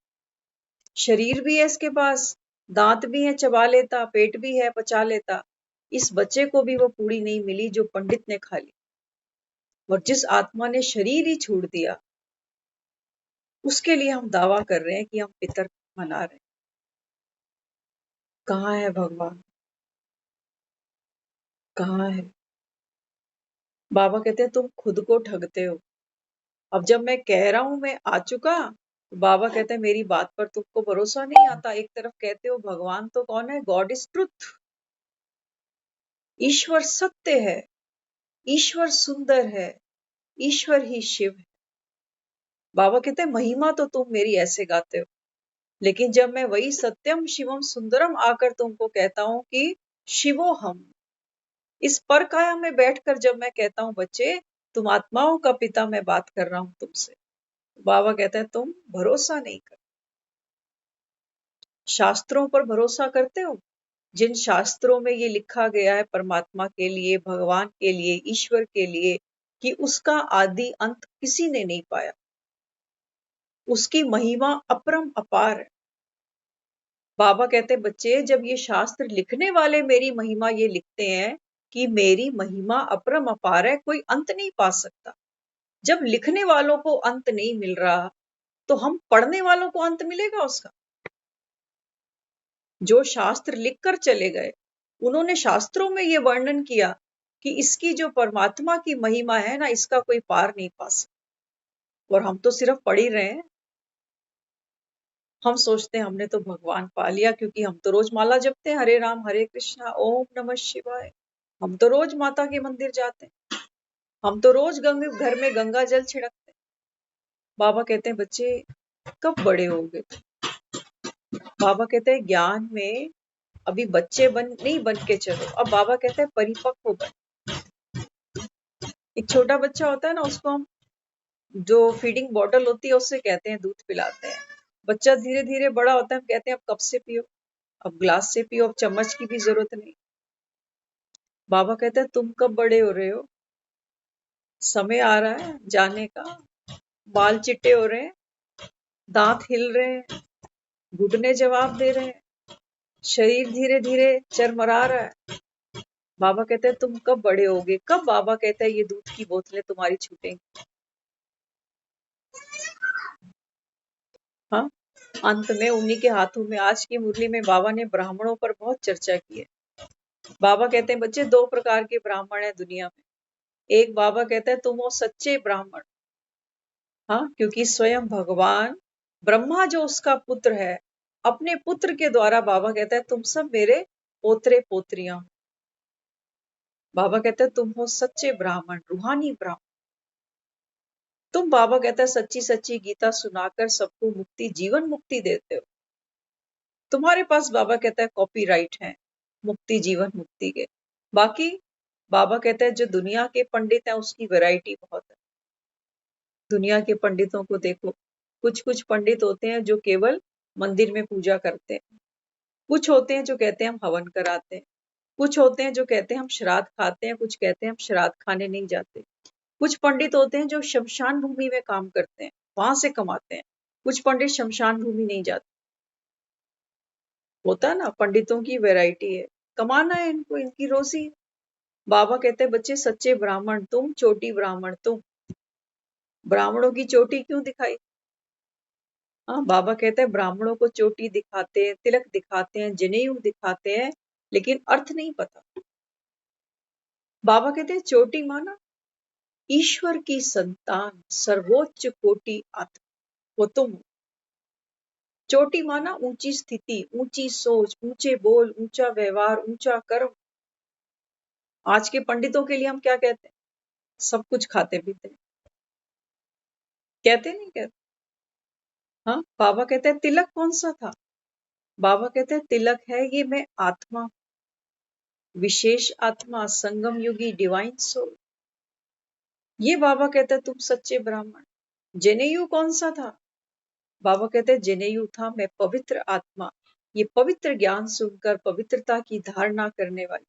[SPEAKER 1] शरीर भी है इसके पास, दांत भी है चबा लेता, पेट भी है पचा लेता। इस बच्चे को भी वो पूड़ी नहीं मिली जो पंडित ने खा ली। और जिस आत्मा ने शरीर ही छोड़ दिया, उसके लिए हम दावा कर रहे हैं कि हम पितर मना रहे हैं। कहाँ है भगवान? कहाँ है? बाबा कहते हैं तुम खुद को ठगते हो। अब जब मैं कह रहा हूं मैं आ चुका, तो बाबा कहते हैं मेरी बात पर तुमको भरोसा नहीं आता। एक तरफ कहते हो भगवान तो कौन है, गॉड इज ट्रुथ, ईश्वर सत्य है, ईश्वर सुंदर है, ईश्वर ही शिव है। बाबा कहते हैं महिमा तो तुम मेरी ऐसे गाते हो, लेकिन जब मैं वही सत्यम शिवम सुंदरम आकर तुमको कहता हूं कि शिवो हम, इस पर काया में बैठकर जब मैं कहता हूं बच्चे तुम आत्माओं का पिता, मैं बात कर रहा हूं तुमसे, बाबा कहते हैं तुम भरोसा नहीं कर, शास्त्रों पर भरोसा करते हो, जिन शास्त्रों में ये लिखा गया है परमात्मा के लिए, भगवान के लिए, ईश्वर के लिए, कि उसका आदि अंत किसी ने नहीं पाया, उसकी महिमा अपरम अपार है। बाबा कहते हैं बच्चे जब ये शास्त्र लिखने वाले मेरी महिमा ये लिखते हैं कि मेरी महिमा अपरम अपार है, कोई अंत नहीं पा सकता, जब लिखने वालों को अंत नहीं मिल रहा तो हम पढ़ने वालों को अंत मिलेगा उसका। जो शास्त्र लिखकर चले गए उन्होंने शास्त्रों में ये वर्णन किया कि इसकी जो परमात्मा की महिमा है ना, इसका कोई पार नहीं पा सकता, और हम तो सिर्फ पढ़ ही रहे हैं। हम सोचते हैं हमने तो भगवान पा लिया, क्योंकि हम तो रोज माला जपते हैं, हरे राम हरे कृष्णा ओम नमः शिवाय, हम तो रोज माता के मंदिर जाते हैं, हम तो रोज घर में गंगा जल छिड़कते हैं। बाबा कहते हैं बच्चे कब बड़े होगे, बाबा कहते हैं ज्ञान में अभी बच्चे नहीं बन के चलो, अब बाबा कहते हैं परिपक्व बन। एक छोटा बच्चा होता है ना, उसको हम जो फीडिंग बॉटल होती है उससे कहते हैं दूध पिलाते हैं, बच्चा धीरे धीरे बड़ा होता है, हम कहते हैं अब कप से पियो, अब ग्लास से पियो, अब चम्मच की भी जरूरत नहीं। बाबा कहते हैं तुम कब बड़े हो रहे हो, समय आ रहा है जाने का, बाल चिट्टे हो रहे हैं, दांत हिल रहे हैं, घुटने जवाब दे रहे हैं, शरीर धीरे धीरे चरमरा रहा है। बाबा कहते हैं तुम कब बड़े होगे, कब बाबा कहते हैं ये दूध की बोतलें तुम्हारी छूटेंगी। हाँ, अंत में उन्हीं के हाथों में। आज की मुरली में बाबा ने ब्राह्मणों पर बहुत चर्चा की है। बाबा कहते हैं बच्चे दो प्रकार के ब्राह्मण है दुनिया में, एक बाबा कहता है तुम हो सच्चे ब्राह्मण, हाँ, क्योंकि स्वयं भगवान ब्रह्मा जो उसका पुत्र है, अपने पुत्र के द्वारा बाबा कहता है तुम सब मेरे पोतरे पोत्रियां। बाबा कहते हैं तुम हो सच्चे ब्राह्मण, रूहानी ब्राह्मण। तुम बाबा कहता है सच्ची सच्ची गीता सुनाकर सबको मुक्ति, जीवन मुक्ति देते हो। तुम्हारे पास बाबा कहता है कॉपीराइट है मुक्ति जीवन मुक्ति के। बाकी बाबा कहते हैं जो दुनिया के पंडित हैं उसकी वैरायटी बहुत है। दुनिया के पंडितों को देखो, कुछ कुछ पंडित होते हैं जो केवल मंदिर में पूजा करते हैं, कुछ होते हैं जो कहते हैं हम हवन कराते हैं, कुछ होते हैं जो कहते हैं हम श्राद्ध खाते हैं, कुछ कहते हैं हम श्राद्ध खाने नहीं जाते। कुछ पंडित होते हैं जो शमशान भूमि में काम करते हैं, वहां से कमाते हैं। कुछ पंडित शमशान भूमि नहीं जाते। होता है ना, पंडितों की वैरायटी है, कमाना है इनको, इनकी रोजी। बाबा कहते हैं बच्चे सच्चे ब्राह्मण तुम, चोटी ब्राह्मण तुम। ब्राह्मणों की चोटी क्यों दिखाई? हाँ, बाबा कहते हैं ब्राह्मणों को चोटी दिखाते हैं, तिलक दिखाते हैं, जनेऊ दिखाते हैं, लेकिन अर्थ नहीं पता। बाबा कहते हैं चोटी माना ईश्वर की संतान, सर्वोच्च कोटि आत्मा, वो तुम हो। चोटी माना ऊंची स्थिति, ऊंची सोच, ऊंचे बोल, ऊंचा व्यवहार, ऊंचा कर्म। आज के पंडितों के लिए हम क्या कहते हैं? सब कुछ खाते पीते हैं, कहते नहीं कहते? हाँ, बाबा कहते हैं तिलक कौन सा था? बाबा कहते हैं तिलक है ये मैं आत्मा, विशेष आत्मा, संगम युगी डिवाइन सोल। ये बाबा कहते हैं तुम सच्चे ब्राह्मण। जनेयू कौन सा था? बाबा कहते हैं जनेयू था मैं पवित्र आत्मा, ये पवित्र ज्ञान सुनकर पवित्रता की धारणा करने वाली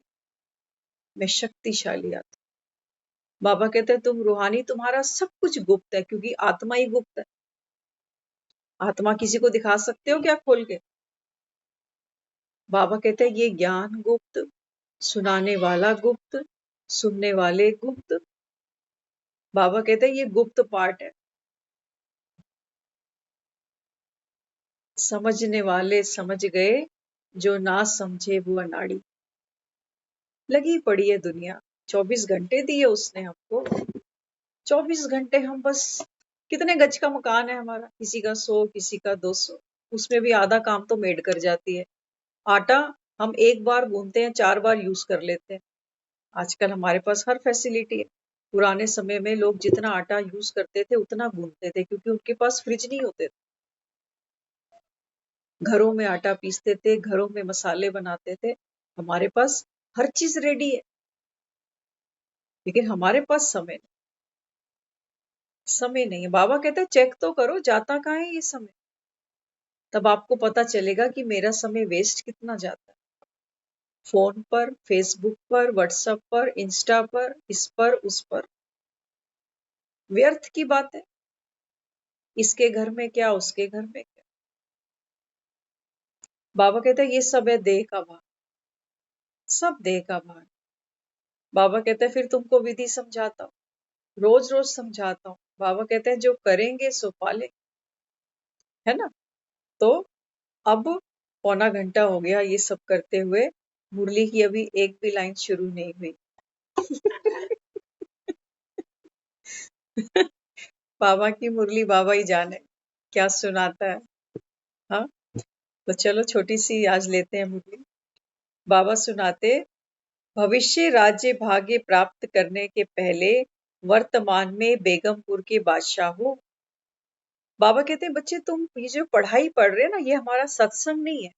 [SPEAKER 1] मैं शक्तिशाली आत्मा। बाबा कहते हैं तुम रूहानी, तुम्हारा सब कुछ गुप्त है, क्योंकि आत्मा ही गुप्त है। आत्मा किसी को दिखा सकते हो क्या खोल के? बाबा कहते हैं ये ज्ञान गुप्त, सुनाने वाला गुप्त, सुनने वाले गुप्त। बाबा कहते हैं ये गुप्त पार्ट है, समझने वाले समझ गए, जो ना समझे वो अनाड़ी। लगी पड़ी है दुनिया, 24 घंटे दिए उसने हमको, 24 घंटे हम बस कितने गज का मकान है हमारा, किसी का 100, किसी का 200, उसमें भी आधा काम तो मेड कर जाती है। आटा हम एक बार गूंथते हैं, 4 बार यूज कर लेते हैं। आजकल हमारे पास हर फैसिलिटी है। पुराने समय में लोग जितना आटा यूज करते थे उतना गूंथते थे, क्योंकि उनके पास फ्रिज नहीं होते थे। घरों में आटा पीसते थे, घरों में मसाले बनाते थे। हमारे पास हर चीज रेडी है, लेकिन हमारे पास समय नहीं है। बाबा कहते हैं चेक तो करो जाता कहाँ है ये समय, तब आपको पता चलेगा कि मेरा समय वेस्ट कितना जाता है। फोन पर, फेसबुक पर, व्हाट्सएप पर, इंस्टा पर, इस पर उस पर, व्यर्थ की बात है। इसके घर में क्या, उसके घर में क्या। बाबा कहते हैं ये सब है देह का भान, सब देह का भान। बाबा कहते हैं फिर तुमको विधि समझाता हूँ, रोज रोज समझाता हूँ। बाबा कहते हैं जो करेंगे सो पाले, है ना। तो अब 1.25 घंटा हो गया ये सब करते हुए, मुरली की अभी एक भी लाइन शुरू नहीं हुई। बाबा की मुरली बाबा ही जाने क्या सुनाता है। हाँ, तो चलो छोटी सी आज लेते हैं मुरली। बाबा सुनाते, भविष्य राज्य भाग्य प्राप्त करने के पहले वर्तमान में बेगमपुर के बादशाह हो। बाबा कहते हैं बच्चे तुम ये जो पढ़ाई पढ़ रहे हैं ना, ये हमारा सत्संग नहीं है।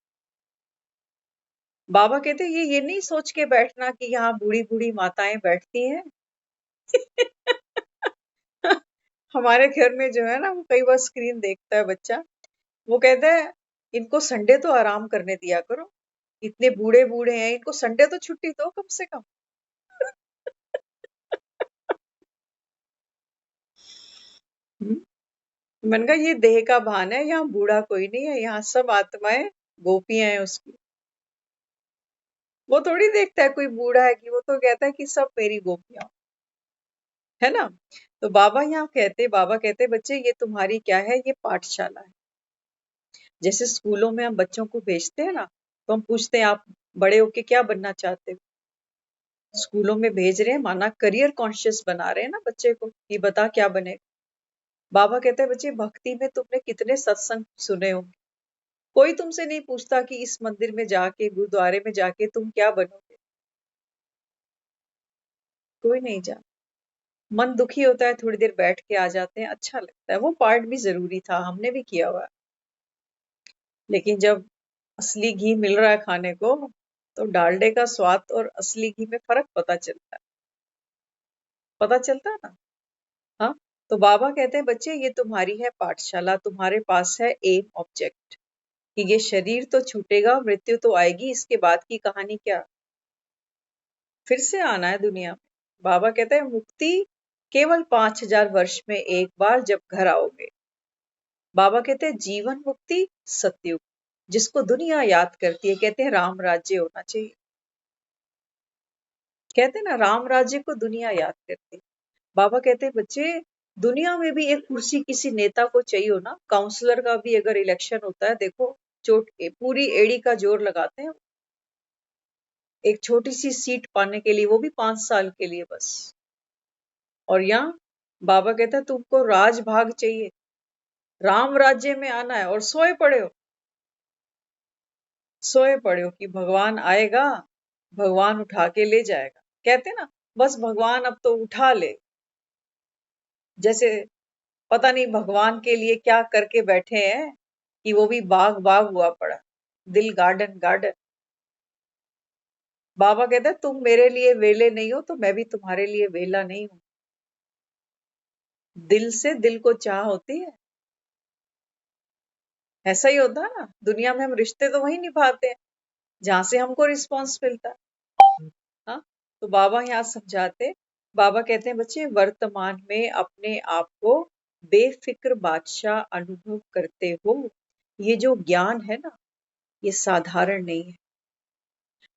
[SPEAKER 1] बाबा कहते हैं ये नहीं सोच के बैठना कि यहाँ बूढ़ी बूढ़ी माताएं बैठती हैं। हमारे घर में जो है ना, वो कई बार स्क्रीन देखता है बच्चा, वो कहता है इनको संडे तो आराम करने दिया करो, इतने बूढ़े बूढ़े हैं, इनको संडे तो छुट्टी दो कम से कम। हम्म, मैंने कहा ये देह का भान है, यहाँ बूढ़ा कोई नहीं है, यहाँ सब आत्माएं गोपियां हैं उसकी। वो थोड़ी देखता है कोई बूढ़ा है कि, वो तो कहता है कि सब मेरी गोपियां, है ना। तो बाबा कहते बच्चे ये तुम्हारी क्या है, ये पाठशाला है। जैसे स्कूलों में हम बच्चों को भेजते हैं ना, तो हम पूछते हैं आप बड़े होके क्या बनना चाहते हो। स्कूलों में भेज रहे हैं, माना करियर कॉन्शियस बना रहे हैं ना बच्चे को, ये बता क्या बने। बाबा कहते हैं बच्चे भक्ति में तुमने कितने सत्संग सुने होंगे, कोई तुमसे नहीं पूछता कि इस मंदिर में जाके, गुरुद्वारे में जाके तुम क्या बनोगे। कोई नहीं जाता। मन दुखी होता है, थोड़ी देर बैठ के आ जाते हैं, अच्छा लगता है, वो पार्ट भी जरूरी था, हमने भी किया हुआ है। लेकिन जब असली घी मिल रहा है खाने को, तो डालडे का स्वाद और असली घी में फर्क पता चलता है, पता चलता है ना। हाँ, तो बाबा कहते हैं बच्चे ये तुम्हारी है पाठशाला, तुम्हारे पास है एम ऑब्जेक्ट, कि ये शरीर तो छूटेगा, मृत्यु तो आएगी, इसके बाद की कहानी क्या, फिर से आना है दुनिया में। बाबा कहते हैं मुक्ति केवल 5000 वर्ष में एक बार जब घर आओगे। बाबा कहते हैं जीवन मुक्ति सतयुग, जिसको दुनिया याद करती है, कहते हैं राम राज्य होना चाहिए। कहते हैं ना राम राज्य को दुनिया याद करती है। बाबा कहते हैं बच्चे दुनिया में भी एक कुर्सी किसी नेता को चाहिए हो ना, काउंसलर का भी अगर इलेक्शन होता है, देखो पूरी एड़ी का जोर लगाते हैं एक छोटी सी सीट पाने के लिए, वो भी 5 साल के लिए बस। और यहाँ बाबा कहता है तुमको राज भाग चाहिए, राम राज्य में आना है, और सोए पड़े हो कि भगवान आएगा, भगवान उठा के ले जाएगा। कहते ना बस भगवान अब तो उठा ले, जैसे पता नहीं भगवान के लिए क्या करके बैठे हैं कि वो भी बाग बाग हुआ पड़ा, दिल गार्डन गार्डन। बाबा कहता है तुम मेरे लिए वेले नहीं हो, तो मैं भी तुम्हारे लिए वेला नहीं हूं। दिल से दिल को चाह होती है, ऐसा ही होता है ना। दुनिया में हम रिश्ते तो वही निभाते हैं जहां से हमको रिस्पॉन्स मिलता है। हाँ, तो बाबा यहाँ समझाते, बाबा कहते हैं बच्चे वर्तमान में अपने आप को बेफिक्र बादशाह अनुभव करते हो। ये जो ज्ञान है ना, ये साधारण नहीं है।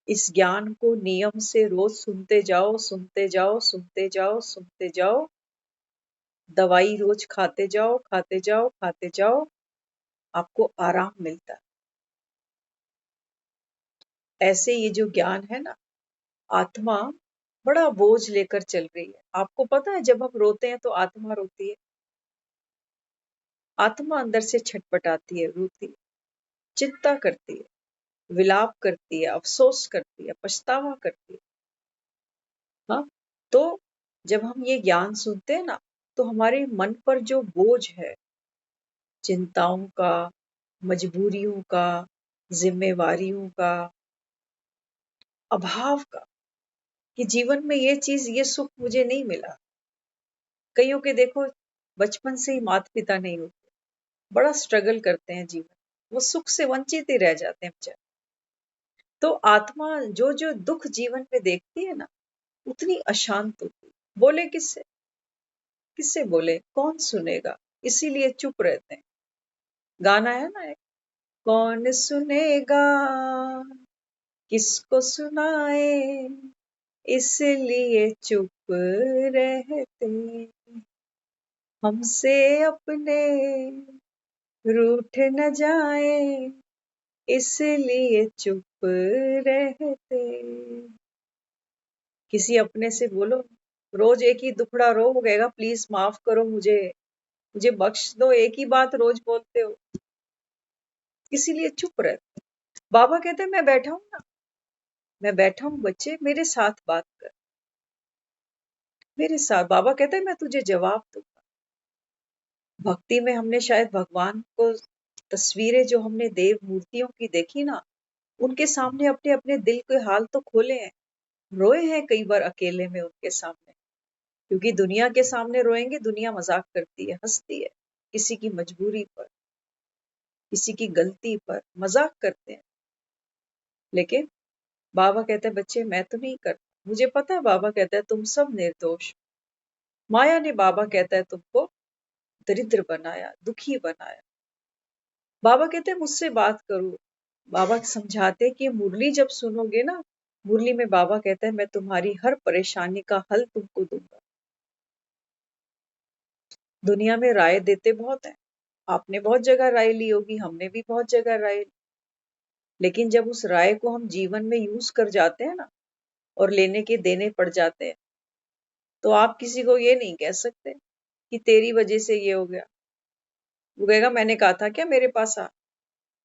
[SPEAKER 1] इस ज्ञान को नियम से रोज सुनते जाओ, सुनते जाओ, सुनते जाओ, सुनते जाओ। दवाई रोज खाते जाओ, खाते जाओ, खाते जाओ, आपको आराम मिलता है। ऐसे ये जो ज्ञान है ना, आत्मा बड़ा बोझ लेकर चल रही है। आपको पता है जब हम रोते हैं तो आत्मा रोती है, आत्मा अंदर से छटपटाती है, रोती है, चिंता करती है, विलाप करती है, अफसोस करती है, पछतावा करती है। हाँ, तो जब हम ये ज्ञान सुनते हैं ना, तो हमारे मन पर जो बोझ है, चिंताओं का, मजबूरियों का, जिम्मेवारियों का, अभाव का, कि जीवन में ये चीज, ये सुख मुझे नहीं मिला। कईयों के देखो बचपन से ही माता पिता नहीं होते, बड़ा स्ट्रगल करते हैं जीवन, वो सुख से वंचित ही रह जाते हैं बेचारे। तो आत्मा जो जो दुख जीवन में देखती है ना, उतनी अशांत होती है। बोले किससे, किससे बोले, कौन सुनेगा, इसीलिए चुप रहते हैं। गाना है ना एक, कौन सुनेगा, किसको सुनाए, इसलिए चुप रहते, हमसे अपने रूठ न जाए, इसलिए चुप रहते। किसी अपने से बोलो, रोज एक ही दुखड़ा रो, वो कहेगा प्लीज माफ करो मुझे, मुझे बख्श दो, एक ही बात रोज बोलते हो, इसीलिए चुप रहते। बाबा कहते हैं मैं बैठा हूं ना, मैं बैठा हूं बच्चे, मेरे साथ बात कर, मेरे साथ। बाबा कहते हैं मैं तुझे जवाब दूंगा। भक्ति में हमने शायद भगवान को, तस्वीरें जो हमने देव मूर्तियों की देखी ना, उनके सामने अपने अपने दिल के हाल तो खोले हैं, रोए हैं कई बार अकेले में उनके सामने। क्योंकि दुनिया के सामने रोएंगे, दुनिया मजाक करती है, हंसती है, किसी की मजबूरी पर, किसी की गलती पर मजाक करते हैं। लेकिन बाबा कहते हैं बच्चे मैं तो नहीं करता, मुझे पता है। बाबा कहता है तुम सब निर्दोष, माया ने, बाबा कहता है, तुमको दरिद्र बनाया, दुखी बनाया। बाबा कहते हैं मुझसे बात करो। बाबा समझाते हैं कि मुरली जब सुनोगे ना, मुरली में बाबा कहता है मैं तुम्हारी हर परेशानी का हल तुमको दूंगा। दुनिया में राय देते बहुत है, आपने बहुत जगह राय ली होगी, हमने भी बहुत जगह राय ली। लेकिन जब उस राय को हम जीवन में यूज कर जाते हैं ना, और लेने के देने पड़ जाते हैं, तो आप किसी को ये नहीं कह सकते कि तेरी वजह से ये हो गया। वो कहेगा मैंने कहा था क्या मेरे पास आ,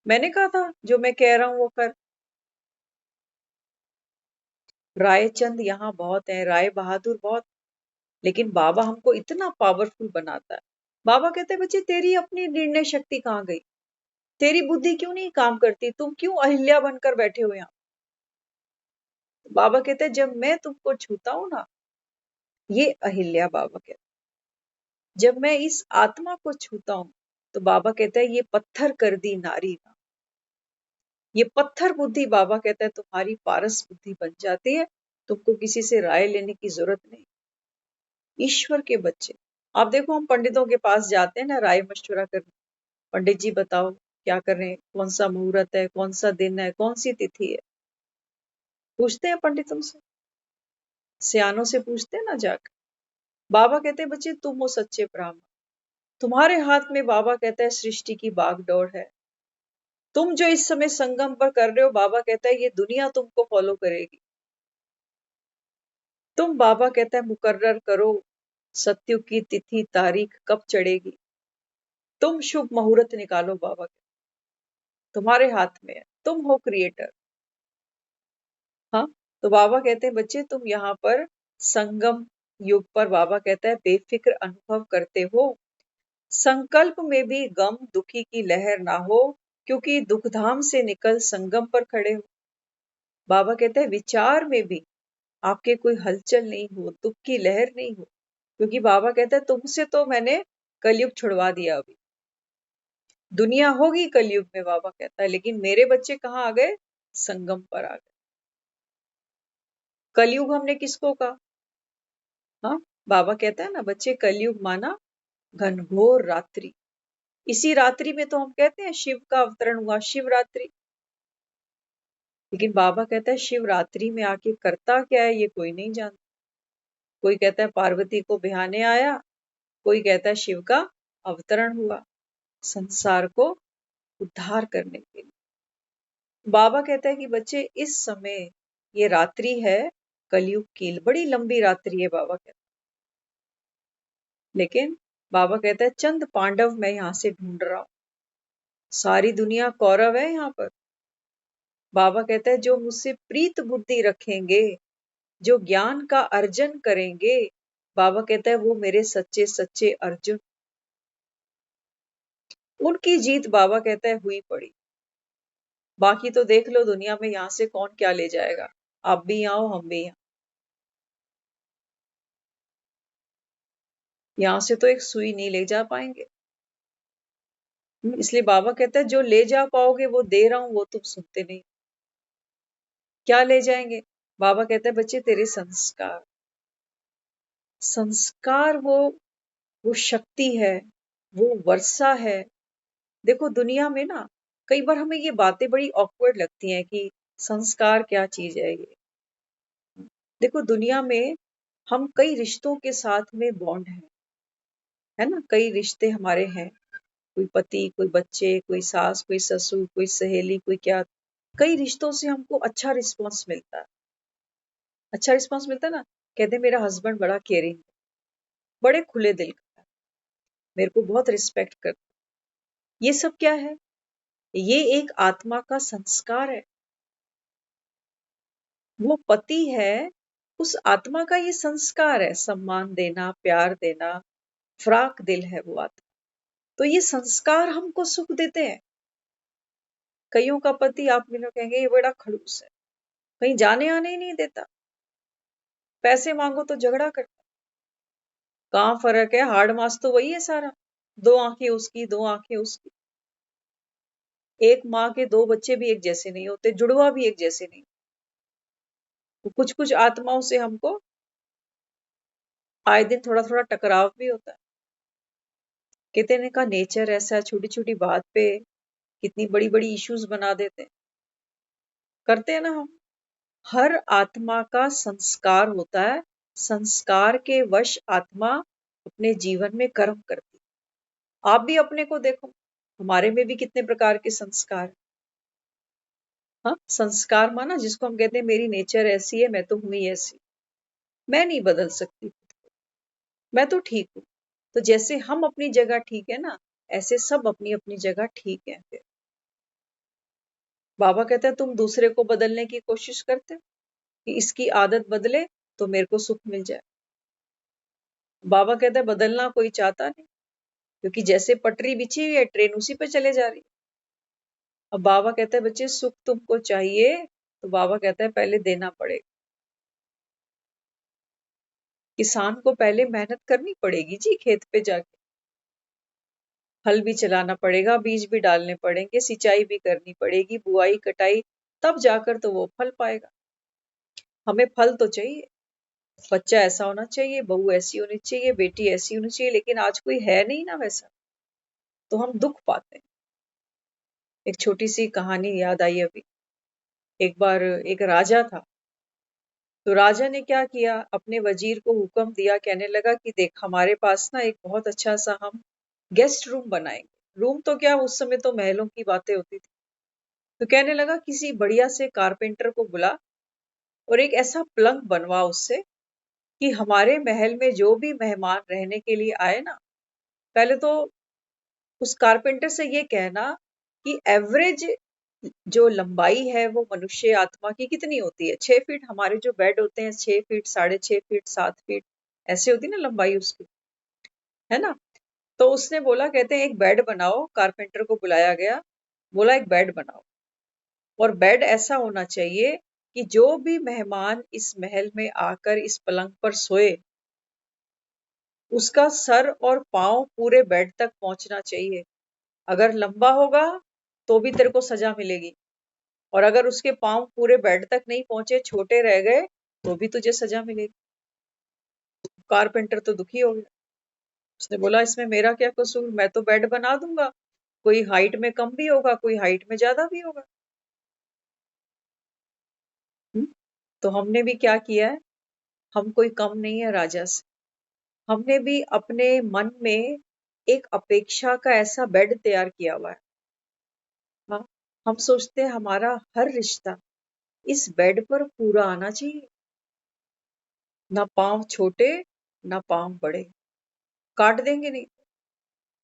[SPEAKER 1] मैंने कहा था जो मैं कह रहा हूं वो कर। राय चंद यहाँ बहुत है, राय बहादुर बहुत, लेकिन बाबा हमको इतना पावरफुल बनाता है। बाबा कहते हैं बच्चे तेरी अपनी निर्णय शक्ति कहाँ गई, तेरी बुद्धि क्यों नहीं काम करती, तुम क्यों अहिल्या बनकर बैठे हो यहाँ। बाबा कहते हैं जब मैं तुमको छूता हूं ना, ये अहिल्या, बाबा कहते हैं जब मैं इस आत्मा को छूता हूं, तो बाबा कहता है ये पत्थर कर दी नारी ना, ये पत्थर बुद्धि, बाबा कहता है तुम्हारी पारस बुद्धि बन जाती है, तुमको किसी से राय लेने की जरूरत नहीं। ईश्वर के बच्चे, आप देखो हम पंडितों के पास जाते हैं ना राय मशवरा करने, पंडित जी बताओ क्या करें, कौन सा मुहूर्त है, कौन सा दिन है, कौन सी तिथि है, पूछते हैं पंडितों से, सियानों से पूछते हैं ना जाकर। बाबा कहते हैं बच्चे तुम हो सच्चे ब्राह्मण, तुम्हारे हाथ में, बाबा कहता है, सृष्टि की बागडोर है। तुम जो इस समय संगम पर कर रहे हो, बाबा कहता है ये दुनिया तुमको फॉलो करेगी। तुम, बाबा कहता है, मुकर्रर करो सत्युग की तिथि तारीख कब चढ़ेगी, तुम शुभ मुहूर्त निकालो, बाबा कहता है, तुम्हारे हाथ में है, तुम हो क्रिएटर। हाँ, तो बाबा कहते हैं बच्चे तुम यहाँ पर संगम युग पर, बाबा कहता है, बेफिक्र अनुभव करते हो। संकल्प में भी गम दुखी की लहर ना हो, क्योंकि दुखधाम से निकल संगम पर खड़े हो। बाबा कहते हैं विचार में भी आपके कोई हलचल नहीं हो, दुख की लहर नहीं हो, क्योंकि बाबा कहता है तुमसे तो मैंने कलयुग छुड़वा दिया। अभी दुनिया होगी कलयुग में, बाबा कहता है, लेकिन मेरे बच्चे कहाँ आ गए, संगम पर आ गए। कलयुग हमने किसको कहा, हाँ, बाबा कहता है ना बच्चे, कलयुग माना घनघोर रात्रि। इसी रात्रि में तो हम कहते हैं शिव का अवतरण हुआ, शिवरात्रि। लेकिन बाबा कहता है शिवरात्रि में आके करता क्या है ये कोई नहीं जानता। कोई कहता है पार्वती को बिहाने आया, कोई कहता है शिव का अवतरण हुआ संसार को उद्धार करने के लिए। बाबा कहता है कि बच्चे इस समय ये रात्रि है कलयुग की, बड़ी लंबी रात्रि है, बाबा कहता है। लेकिन बाबा कहता है चंद पांडव मैं यहां से ढूंढ रहा हूं, सारी दुनिया कौरव है यहाँ पर। बाबा कहता है जो मुझसे प्रीत बुद्धि रखेंगे, जो ज्ञान का अर्जन करेंगे, बाबा कहता है वो मेरे सच्चे सच्चे अर्जुन। उनकी जीत बाबा कहता है हुई पड़ी। बाकी तो देख लो दुनिया में यहां से कौन क्या ले जाएगा, आप भी आओ हम भी यहाँ, यहां से तो एक सुई नहीं ले जा पाएंगे। इसलिए बाबा कहता है जो ले जा पाओगे वो दे रहा हूं, वो तुम सुनते नहीं। क्या ले जाएंगे? बाबा कहता है बच्चे तेरे संस्कार। संस्कार वो शक्ति है, वो वर्षा है। देखो दुनिया में ना कई बार हमें ये बातें बड़ी ऑकवर्ड लगती हैं कि संस्कार क्या चीज है ये। देखो दुनिया में हम कई रिश्तों के साथ में बॉन्ड है ना, कई रिश्ते हमारे हैं, कोई पति, कोई बच्चे, कोई सास, कोई ससुर, कोई सहेली, कोई क्या। कई रिश्तों से हमको अच्छा रिस्पॉन्स मिलता है, अच्छा रिस्पॉन्स मिलता है ना। कहते हैं मेरा हस्बैंड बड़ा केयरिंग, बड़े खुले दिल का है, मेरे को बहुत रिस्पेक्ट करता है। ये सब क्या है? ये एक आत्मा का संस्कार है। वो पति है, उस आत्मा का ये संस्कार है, सम्मान देना, प्यार देना, फ्राक दिल है वो आत्मा। तो ये संस्कार हमको सुख देते हैं। कईयों का पति आप मिलो कहेंगे ये बड़ा खड़ूस है, कहीं जाने आने ही नहीं देता, पैसे मांगो तो झगड़ा करता। कहाँ फर्क है? हार्ड मास तो वही है सारा। दो आंखें उसकी, दो आंखें उसकी। एक माँ के दो बच्चे भी एक जैसे नहीं होते, जुड़वा भी एक जैसे नहीं। तो कुछ कुछ आत्माओं से हमको आए दिन थोड़ा थोड़ा टकराव भी होता है। कितने का नेचर ऐसा है, छोटी छोटी बात पे कितनी बड़ी बड़ी इश्यूज बना देते हैं, करते हैं ना हम। हर आत्मा का संस्कार होता है, संस्कार के वश आत्मा अपने जीवन में कर्म करती है। आप भी अपने को देखो, हमारे में भी कितने प्रकार के संस्कार। हाँ, संस्कार माना जिसको हम कहते हैं मेरी नेचर ऐसी है, मैं तो हूं ही ऐसी, मैं नहीं बदल सकती, मैं तो ठीक हूँ। तो जैसे हम अपनी जगह ठीक है ना, ऐसे सब अपनी अपनी जगह ठीक है। फिर बाबा कहते हैं तुम दूसरे को बदलने की कोशिश करते हो कि इसकी आदत बदले तो मेरे को सुख मिल जाए। बाबा कहते हैं बदलना कोई चाहता नहीं, क्योंकि जैसे पटरी बिछी हुई है ट्रेन उसी पे चले जा रही है। अब बाबा कहते हैं बच्चे सुख तुमको चाहिए तो बाबा कहता है पहले देना पड़ेगा। किसान को पहले मेहनत करनी पड़ेगी जी, खेत पे जाके हल भी चलाना पड़ेगा, बीज भी डालने पड़ेंगे, सिंचाई भी करनी पड़ेगी, बुआई कटाई, तब जाकर तो वो फल पाएगा। हमें फल तो चाहिए, बच्चा ऐसा होना चाहिए, बहू ऐसी होनी चाहिए, बेटी ऐसी होनी चाहिए, लेकिन आज कोई है नहीं ना वैसा, तो हम दुख पाते हैं। एक छोटी सी कहानी याद आई अभी। एक बार एक राजा था, तो राजा ने क्या किया, अपने वजीर को हुक्म दिया, कहने लगा कि देख हमारे पास ना एक बहुत अच्छा सा हम गेस्ट रूम बनाएंगे। रूम तो क्या, उस समय तो महलों की बातें होती थी। तो कहने लगा किसी बढ़िया से कारपेंटर को बुला और एक ऐसा पलंग बनवा उससे कि हमारे महल में जो भी मेहमान रहने के लिए आए ना, पहले तो उस कारपेंटर से ये कहना कि एवरेज जो लंबाई है वो मनुष्य आत्मा की कितनी होती है। 6 फीट हमारे जो बेड होते हैं, 6 फीट, 6.5 फीट, 7 फीट ऐसे होती है ना लंबाई उसकी, है ना। तो उसने बोला, कहते हैं एक बेड बनाओ, कारपेंटर को बुलाया गया, बोला एक बेड बनाओ, और बेड ऐसा होना चाहिए कि जो भी मेहमान इस महल में आकर इस पलंग पर सोए, उसका सर और पांव पूरे बेड तक पहुंचना चाहिए। अगर लंबा होगा तो भी तेरे को सजा मिलेगी, और अगर उसके पांव पूरे बेड तक नहीं पहुंचे, छोटे रह गए, तो भी तुझे सजा मिलेगी। कारपेंटर तो दुखी हो गया, उसने बोला इसमें मेरा क्या कसूर, मैं तो बेड बना दूंगा, कोई हाइट में कम भी होगा, कोई हाइट में ज्यादा भी होगा। हम्म? तो हमने भी क्या किया है, हम कोई कम नहीं है राजा से। हमने भी अपने मन में एक अपेक्षा का ऐसा बेड तैयार किया हुआ है। हाँ, हम सोचते हैं हमारा हर रिश्ता इस बेड पर पूरा आना चाहिए, ना पाँव छोटे ना पाँव बड़े, काट देंगे नहीं।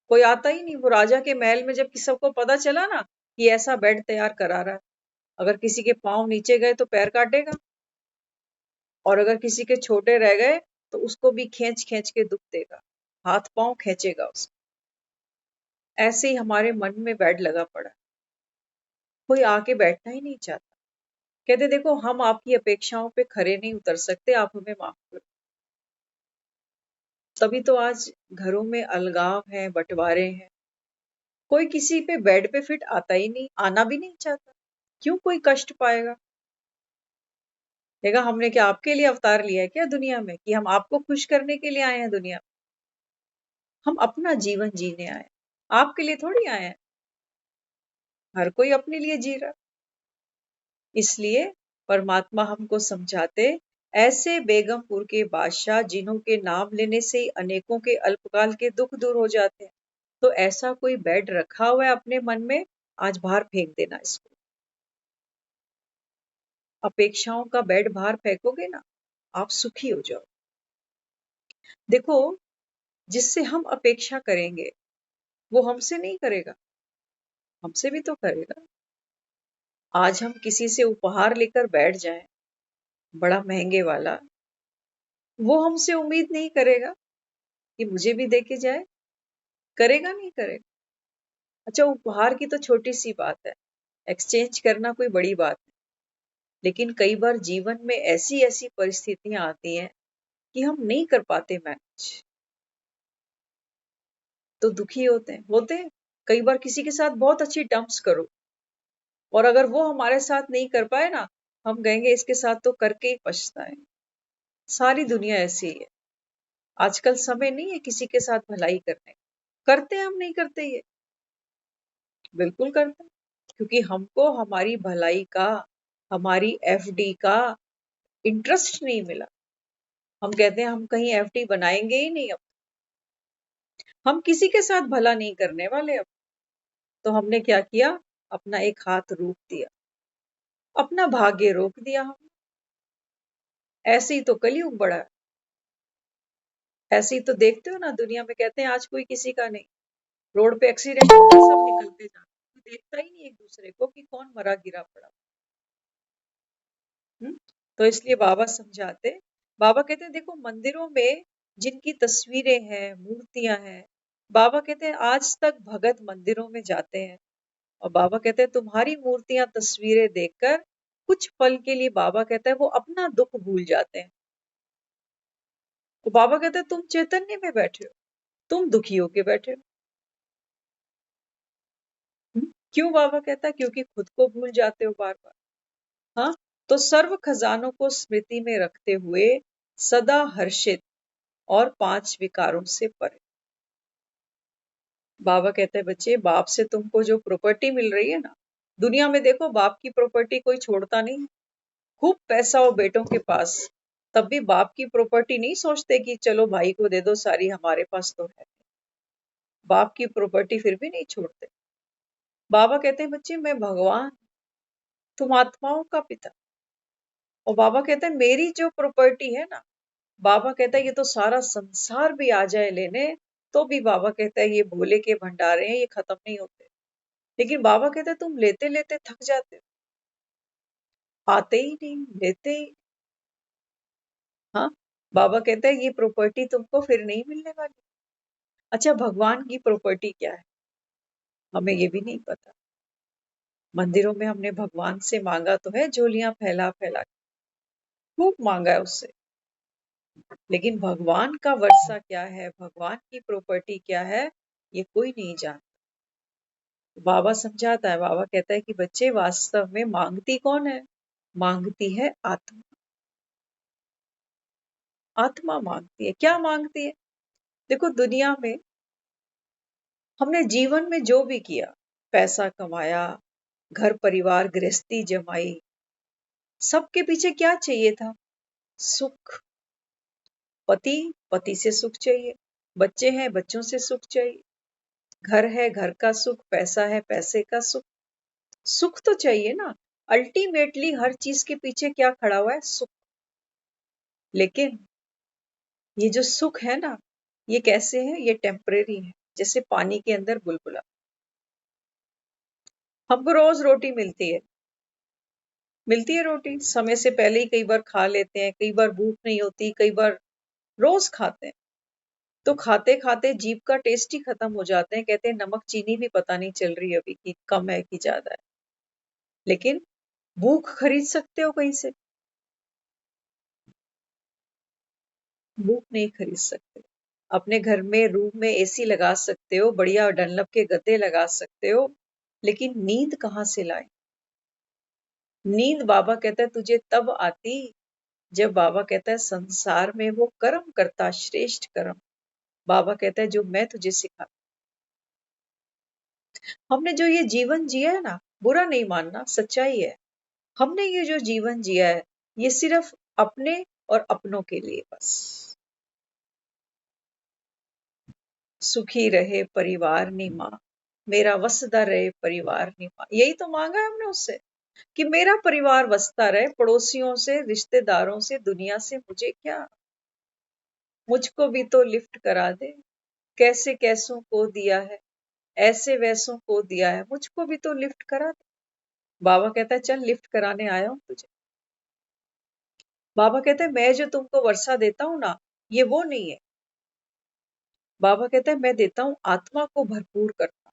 [SPEAKER 1] कोई आता ही नहीं। वो राजा के महल में जब सबको पता चला ना कि ऐसा बेड तैयार करा रहा है, अगर किसी के पाँव नीचे गए तो पैर काटेगा, और अगर किसी के छोटे रह गए तो उसको भी खींच खींच के दुख देगा, हाथ पांव खींचेगा उसको। ऐसे ही हमारे मन में बेड लगा पड़ा है, कोई आके बैठना ही नहीं चाहता। कहते देखो हम आपकी अपेक्षाओं पे खरे नहीं उतर सकते, आप हमें माफ करो। तभी तो आज घरों में अलगाव है, बंटवारे हैं। कोई किसी पे बेड पे फिट आता ही नहीं, आना भी नहीं चाहता। क्यों कोई कष्ट पाएगा? देखा हमने क्या आपके लिए अवतार लिया है क्या दुनिया में, कि हम आपको खुश करने के लिए आए हैं दुनिया में? हम अपना जीवन जीने आए हैं, आपके लिए थोड़ी आए हैं। हर कोई अपने लिए जी रहा। इसलिए परमात्मा हमको समझाते, ऐसे बेगमपुर के बादशाह जिन्हों के नाम लेने से ही अनेकों के अल्पकाल के दुख दूर हो जाते हैं। तो ऐसा कोई बेड रखा हुआ है अपने मन में, आज बाहर फेंक देना इसको। अपेक्षाओं का बेड बाहर फेंकोगे ना, आप सुखी हो जाओ। देखो, जिससे हम अपेक्षा करेंगे वो हमसे नहीं करेगा, हमसे भी तो करेगा। आज हम किसी से उपहार लेकर बैठ जाएं, बड़ा महंगे वाला, वो हमसे उम्मीद नहीं करेगा कि मुझे भी देके जाए। करेगा नहीं करेगा? अच्छा, उपहार की तो छोटी सी बात है, एक्सचेंज करना कोई बड़ी बात नहीं। लेकिन कई बार जीवन में ऐसी ऐसी परिस्थितियां आती हैं कि हम नहीं कर पाते मैनेज, तो दुखी होते हैं। कई बार किसी के साथ बहुत अच्छी टर्म्स करो, और अगर वो हमारे साथ नहीं कर पाए ना, हम कहेंगे इसके साथ तो करके ही पछताए। सारी दुनिया ऐसी है। आजकल समय नहीं है किसी के साथ भलाई करने। करते हैं हम, नहीं करते ये? बिल्कुल करते हैं, क्योंकि हमको हमारी भलाई का, हमारी एफडी का इंटरेस्ट नहीं मिला। हम कहते हैं हम कहीं एफडी बनाएंगे ही नहीं अब, हम किसी के साथ भला नहीं करने वाले अब। तो हमने क्या किया? अपना एक हाथ रोक दिया, अपना भाग्य रोक दिया हम। ऐसे ही तो कलयुग बढ़ा है। ऐसे ही तो देखते हो ना, दुनिया में कहते हैं आज कोई किसी का नहीं। रोड पे एक्सीडेंट होता है, सब निकलते जाते हैं, कोई देखता ही नहीं एक दूसरे को कि कौन मरा गिरा पड़ा। हम्म? तो इसलिए बाबा समझाते, बाबा कहते हैं देखो मंदिरों में जिनकी तस्वीरें हैं, मूर्तियां हैं, बाबा कहते हैं आज तक भगत मंदिरों में जाते हैं, और बाबा कहते हैं तुम्हारी मूर्तियां, तस्वीरें देखकर कुछ पल के लिए बाबा कहता है वो अपना दुख भूल जाते हैं। तो बाबा कहते हैं तुम चैतन्य में बैठे हो, तुम दुखी होके बैठे हो। क्यों? बाबा कहता है क्योंकि खुद को भूल जाते हो बार बार। हाँ, तो सर्व खजानों को स्मृति में रखते हुए सदा हर्षित और पांच विकारों से परे। बाबा कहते हैं बच्चे, बाप से तुमको जो प्रॉपर्टी मिल रही है ना, दुनिया में देखो बाप की प्रॉपर्टी कोई छोड़ता नहीं है। खूब पैसा हो बेटों के पास, तब भी बाप की प्रॉपर्टी नहीं सोचते कि चलो भाई को दे दो सारी, हमारे पास तो है। बाप की प्रॉपर्टी फिर भी नहीं छोड़ते। बाबा कहते हैं बच्चे मैं भगवान, तुम आत्माओं का पिता। और बाबा कहते हैं मेरी जो प्रॉपर्टी है ना, बाबा कहता है ये तो सारा संसार भी आ जाए लेने, तो भी बाबा कहता है ये भोले के भंडारे हैं, ये खत्म नहीं होते। लेकिन बाबा कहते हैं तुम लेते लेते थक जाते हो, आते ही नहीं, लेते ही। हाँ, बाबा कहता है ये प्रॉपर्टी तुमको फिर नहीं मिलने वाली। अच्छा, भगवान की प्रॉपर्टी क्या है, हमें ये भी नहीं पता। मंदिरों में हमने भगवान से मांगा तो है, झोलियां फैला फैला के, खूब मांगा है उससे। लेकिन भगवान का वर्षा क्या है, भगवान की प्रॉपर्टी क्या है, ये कोई नहीं जानता। बाबा समझाता है, बाबा कहता है कि बच्चे वास्तव में मांगती कौन है? मांगती है आत्मा। आत्मा मांगती है। क्या मांगती है? देखो दुनिया में हमने जीवन में जो भी किया, पैसा कमाया, घर परिवार गृहस्थी जमाई, सबके पीछे क्या चाहिए था? सुख। पति, पति से सुख चाहिए। बच्चे हैं, बच्चों से सुख चाहिए। घर है, घर का सुख। पैसा है, पैसे का सुख। सुख तो चाहिए ना। अल्टीमेटली हर चीज के पीछे क्या खड़ा हुआ है? सुख। लेकिन ये जो सुख है ना, ये कैसे है? ये टेम्परेरी है, जैसे पानी के अंदर बुलबुला। हमको रोज रोटी मिलती है रोटी समय से पहले ही, कई बार खा लेते हैं, कई बार भूख नहीं होती, कई बार रोज खाते हैं। तो खाते खाते जीभ का टेस्ट ही खत्म हो जाते हैं, कहते हैं नमक चीनी भी पता नहीं चल रही अभी कि कम है कि ज्यादा है। लेकिन भूख खरीद सकते हो कहीं से? भूख नहीं खरीद सकते। अपने घर में रूम में एसी लगा सकते हो, बढ़िया डनलप के गद्दे लगा सकते हो, लेकिन नींद कहाँ से लाए? नींद बाबा कहता है तुझे तब आती जब बाबा कहता है संसार में वो कर्म करता, श्रेष्ठ कर्म। बाबा कहता है जो मैं तुझे सिखा। हमने जो ये जीवन जिया है ना, बुरा नहीं मानना, सच्चाई है। हमने ये जो जीवन जिया है, ये सिर्फ अपने और अपनों के लिए बस। सुखी रहे परिवार नी माँ, मेरा वसदा रहे परिवार नी माँ, यही तो मांगा है हमने उससे कि मेरा परिवार वसता रहे, पड़ोसियों से, रिश्तेदारों से, दुनिया से मुझे क्या। मुझको भी तो लिफ्ट करा दे, कैसे कैसों को दिया है, ऐसे वैसों को दिया है, मुझको भी तो लिफ्ट करा दे। बाबा कहता है चल लिफ्ट कराने आया हूं तुझे। बाबा कहता है मैं जो तुमको वर्षा देता हूं ना, ये वो नहीं है। बाबा कहता है मैं देता हूं आत्मा को भरपूर करता।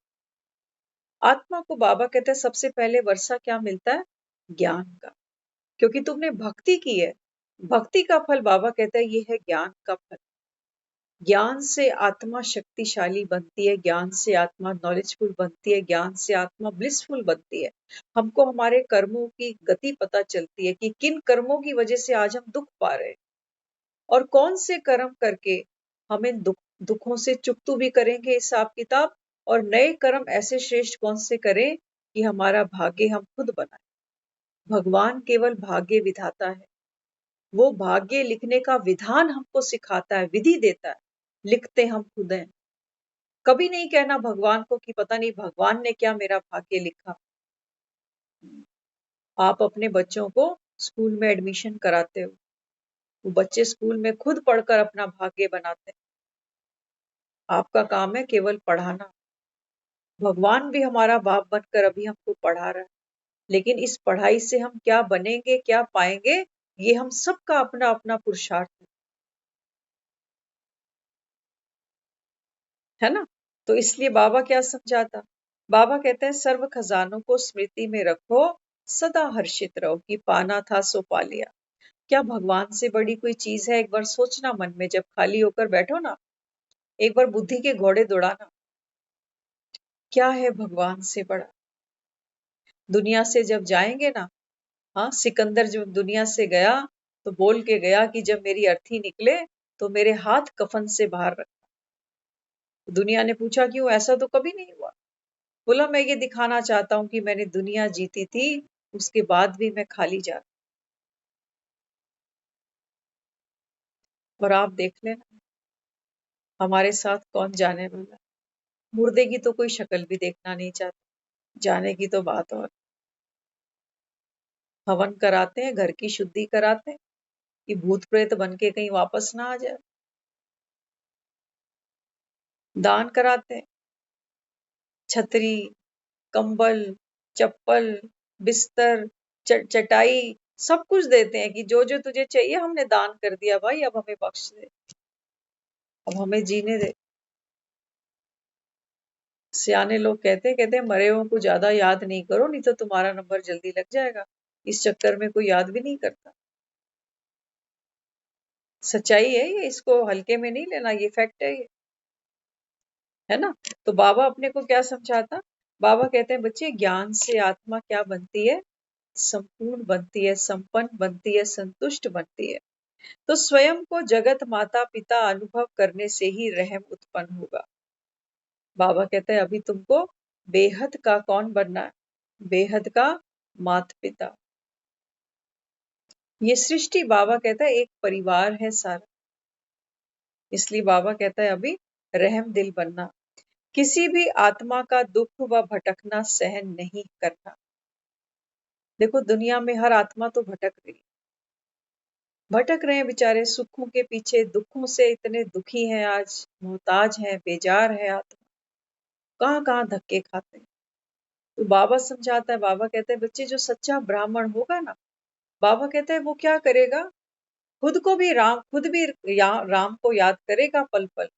[SPEAKER 1] आत्मा को बाबा कहते हैं सबसे पहले वर्षा क्या मिलता है? ज्ञान का। क्योंकि तुमने भक्ति की है। भक्ति का फल बाबा कहता है ये है ज्ञान का फल। ज्ञान से आत्मा शक्तिशाली बनती है, ज्ञान से आत्मा नॉलेजफुल बनती है, ज्ञान से आत्मा ब्लिसफुल बनती है। हमको हमारे कर्मों की गति पता चलती है कि किन कर्मों की वजह से आज हम दुख पा रहे हैं, और कौन से कर्म करके हम इन दुखों से चुकतू भी करेंगे हिसाब किताब, और नए कर्म ऐसे श्रेष्ठ कौन से करें कि हमारा भाग्य हम खुद बनाए। भगवान केवल भाग्य विधाता है। वो भाग्य लिखने का विधान हमको सिखाता है, विधि देता है। लिखते हम खुद हैं। कभी नहीं कहना भगवान को कि पता नहीं भगवान ने क्या मेरा भाग्य लिखा। आप अपने बच्चों को स्कूल में एडमिशन कराते हो, वो बच्चे स्कूल में खुद पढ़कर अपना भाग्य बनाते हैं। आपका काम है केवल पढ़ाना। भगवान भी हमारा बाप बनकर अभी हमको पढ़ा रहा है, लेकिन इस पढ़ाई से हम क्या बनेंगे, क्या पाएंगे, ये हम सबका अपना अपना पुरुषार्थ है ना। तो इसलिए बाबा क्या समझाता? बाबा कहते हैं सर्व खजानों को स्मृति में रखो, सदा हर्षित रहो कि पाना था सो पा लिया। क्या भगवान से बड़ी कोई चीज है? एक बार सोचना मन में, जब खाली होकर बैठो ना, एक बार बुद्धि के घोड़े दौड़ाना, क्या है भगवान से बड़ा? दुनिया से जब जाएंगे ना, हाँ, सिकंदर जब दुनिया से गया तो बोल के गया कि जब मेरी अर्थी निकले तो मेरे हाथ कफन से बाहर रख। दुनिया ने पूछा क्यों? ऐसा तो कभी नहीं हुआ। बोला मैं ये दिखाना चाहता हूं कि मैंने दुनिया जीती थी, उसके बाद भी मैं खाली जा। और आप देख लेना हमारे साथ कौन जाने वाला है। मुर्दे की तो कोई शक्ल भी देखना नहीं चाहता, जाने की तो बात। और हवन कराते हैं, घर की शुद्धि कराते हैं कि भूत प्रेत बन के कहीं वापस ना आ जाए। दान कराते हैं, छतरी, कंबल, चप्पल, बिस्तर, चटाई, सब कुछ देते हैं कि जो जो तुझे चाहिए हमने दान कर दिया भाई, अब हमें बख्श दे, अब हमें जीने दे। सियाने लोग कहते हैं मरे हुओं को ज्यादा याद नहीं करो, नहीं तो तुम्हारा नंबर जल्दी लग जाएगा। इस चक्कर में कोई याद भी नहीं करता। सच्चाई है ये, इसको हल्के में नहीं लेना, ये फैक्ट है ये, है ना। तो बाबा अपने को क्या समझाता? बाबा कहते हैं बच्चे ज्ञान से आत्मा क्या बनती है? संपूर्ण बनती है, संपन्न बनती है, संतुष्ट बनती है। तो स्वयं को जगत माता पिता अनुभव करने से ही रहम उत्पन्न होगा। बाबा कहते हैं अभी तुमको बेहद का कौन बनना है? बेहद का माता पिता। ये सृष्टि बाबा कहता है एक परिवार है सारा। इसलिए बाबा कहता है अभी रहम दिल बनना, किसी भी आत्मा का दुख व भटकना सहन नहीं करना। देखो दुनिया में हर आत्मा तो भटक रहे हैं बेचारे सुखों के पीछे, दुखों से इतने दुखी हैं, आज मोहताज हैं, बेजार है आत्मा। कहाँ कहाँ धक्के खाते हैं। तो बाबा समझाता है, बाबा कहते हैं बच्चे जो सच्चा ब्राह्मण होगा ना, बाबा कहते हैं वो क्या करेगा, खुद भी राम को याद करेगा पल पल,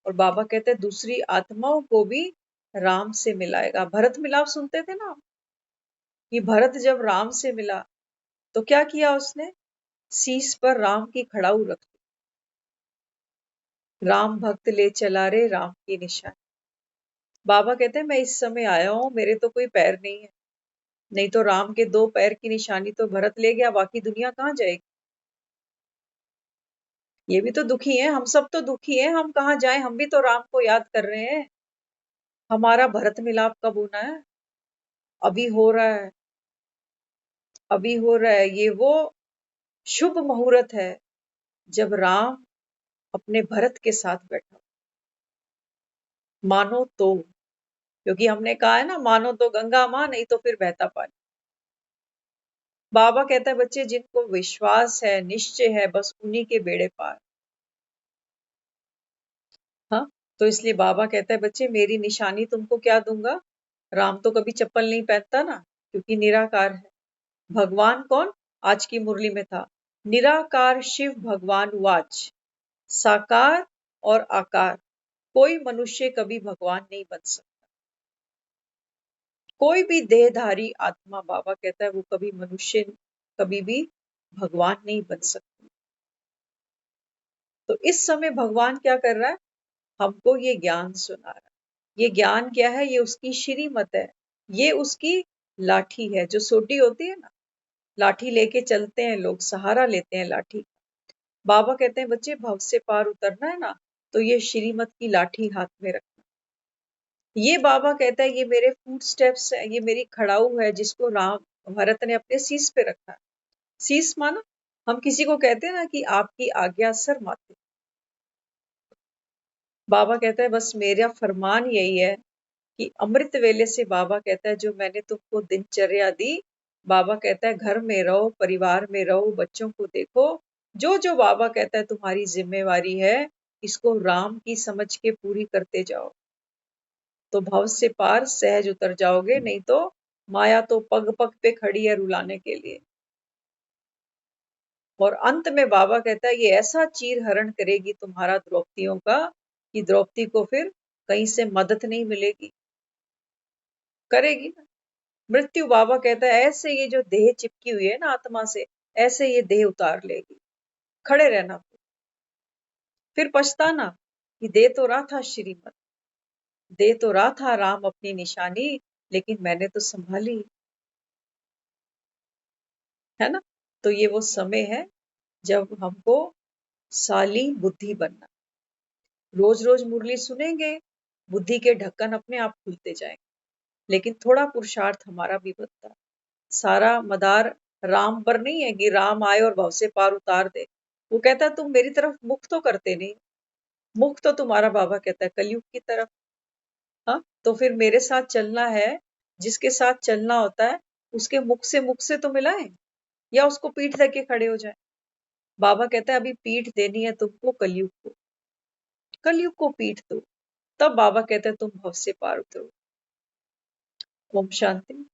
[SPEAKER 1] और बाबा कहते हैं दूसरी आत्माओं को भी राम से मिलाएगा। भरत मिलाप सुनते थे ना, कि भरत जब राम से मिला तो क्या किया उसने, शीश पर राम की खड़ाऊ रख दी। राम भक्त ले चला रे राम की निशानी। बाबा कहते हैं मैं इस समय आया हूं, मेरे तो कोई पैर नहीं है, नहीं तो राम के 2 पैर की निशानी तो भरत ले गया, बाकी दुनिया कहाँ जाएगी। ये भी तो दुखी है, हम सब तो दुखी हैं, हम कहाँ जाएं, हम भी तो राम को याद कर रहे हैं। हमारा भरत मिलाप कब होना है, अभी हो रहा है, अभी हो रहा है। ये वो शुभ मुहूर्त है जब राम अपने भरत के साथ बैठा। मानो तो, क्योंकि हमने कहा है ना, मानो तो गंगा मां, नहीं तो फिर बहता पानी। बाबा कहता है बच्चे जिनको विश्वास है, निश्चय है, बस उन्हीं के बेड़े पार। हाँ, तो इसलिए बाबा कहता है बच्चे मेरी निशानी तुमको क्या दूंगा। राम तो कभी चप्पल नहीं पहनता ना, क्योंकि निराकार है। भगवान कौन, आज की मुरली में था, निराकार शिव भगवान वाच, साकार और आकार। कोई मनुष्य कभी भगवान नहीं बन सकता। कोई भी देहधारी आत्मा, बाबा कहता है वो कभी मनुष्य, कभी भी भगवान नहीं बन सकती। तो इस समय भगवान क्या कर रहा है, हमको ये ज्ञान सुना रहा है। ये ज्ञान क्या है, ये उसकी श्रीमत है, ये उसकी लाठी है। जो सोटी होती है ना, लाठी लेके चलते हैं लोग, सहारा लेते हैं लाठी। बाबा कहते हैं बच्चे भव से पार उतरना है ना, तो ये श्रीमत की लाठी हाथ में रखना। ये बाबा कहता है ये मेरे फूट स्टेप्स है, ये मेरी खड़ाऊ है, जिसको राम भरत ने अपने शीस पे रखा है। शीस माना, हम किसी को कहते हैं ना कि आपकी आज्ञा सर माथे। बाबा कहता है बस मेरा फरमान यही है कि अमृत वेले से, बाबा कहता है जो मैंने तुमको दिनचर्या दी, बाबा कहता है घर में रहो, परिवार में रहो, बच्चों को देखो, जो जो बाबा कहता है तुम्हारी जिम्मेवारी है, इसको राम की समझ के पूरी करते जाओ, तो भव से पार सहज उतर जाओगे। नहीं तो माया तो पग पग पे खड़ी है रुलाने के लिए। और अंत में बाबा कहता है ये ऐसा चीर हरण करेगी तुम्हारा द्रौपदियों का, कि द्रौपदी को फिर कहीं से मदद नहीं मिलेगी। करेगी ना मृत्यु, बाबा कहता है ऐसे ये जो देह चिपकी हुई है ना आत्मा से, ऐसे ये देह उतार लेगी। खड़े रहना, फिर पछताना कि दे तो रहा था श्रीमत, दे तो रहा था राम अपनी निशानी, लेकिन मैंने तो संभाली, है ना। तो ये वो समय है जब हमको साली बुद्धि बनना। रोज रोज मुरली सुनेंगे, बुद्धि के ढक्कन अपने आप खुलते जाएंगे, लेकिन थोड़ा पुरुषार्थ हमारा भी बनता है। सारा मदार राम पर नहीं है कि राम आए और भव से पार उतार दे। वो कहता है तुम मेरी तरफ मुख तो करते नहीं, मुख तो तुम्हारा बाबा कहता है कलयुग की तरफ। हाँ, तो फिर मेरे साथ चलना है, जिसके साथ चलना होता है उसके मुख से तो मिलाएं, या उसको पीठ देके खड़े हो जाए। बाबा कहता है अभी पीठ देनी है तुमको कलयुग को, कलयुग को पीठ दो, तब बाबा कहते हैं तुम भव से पार उतरो। ओम शांति।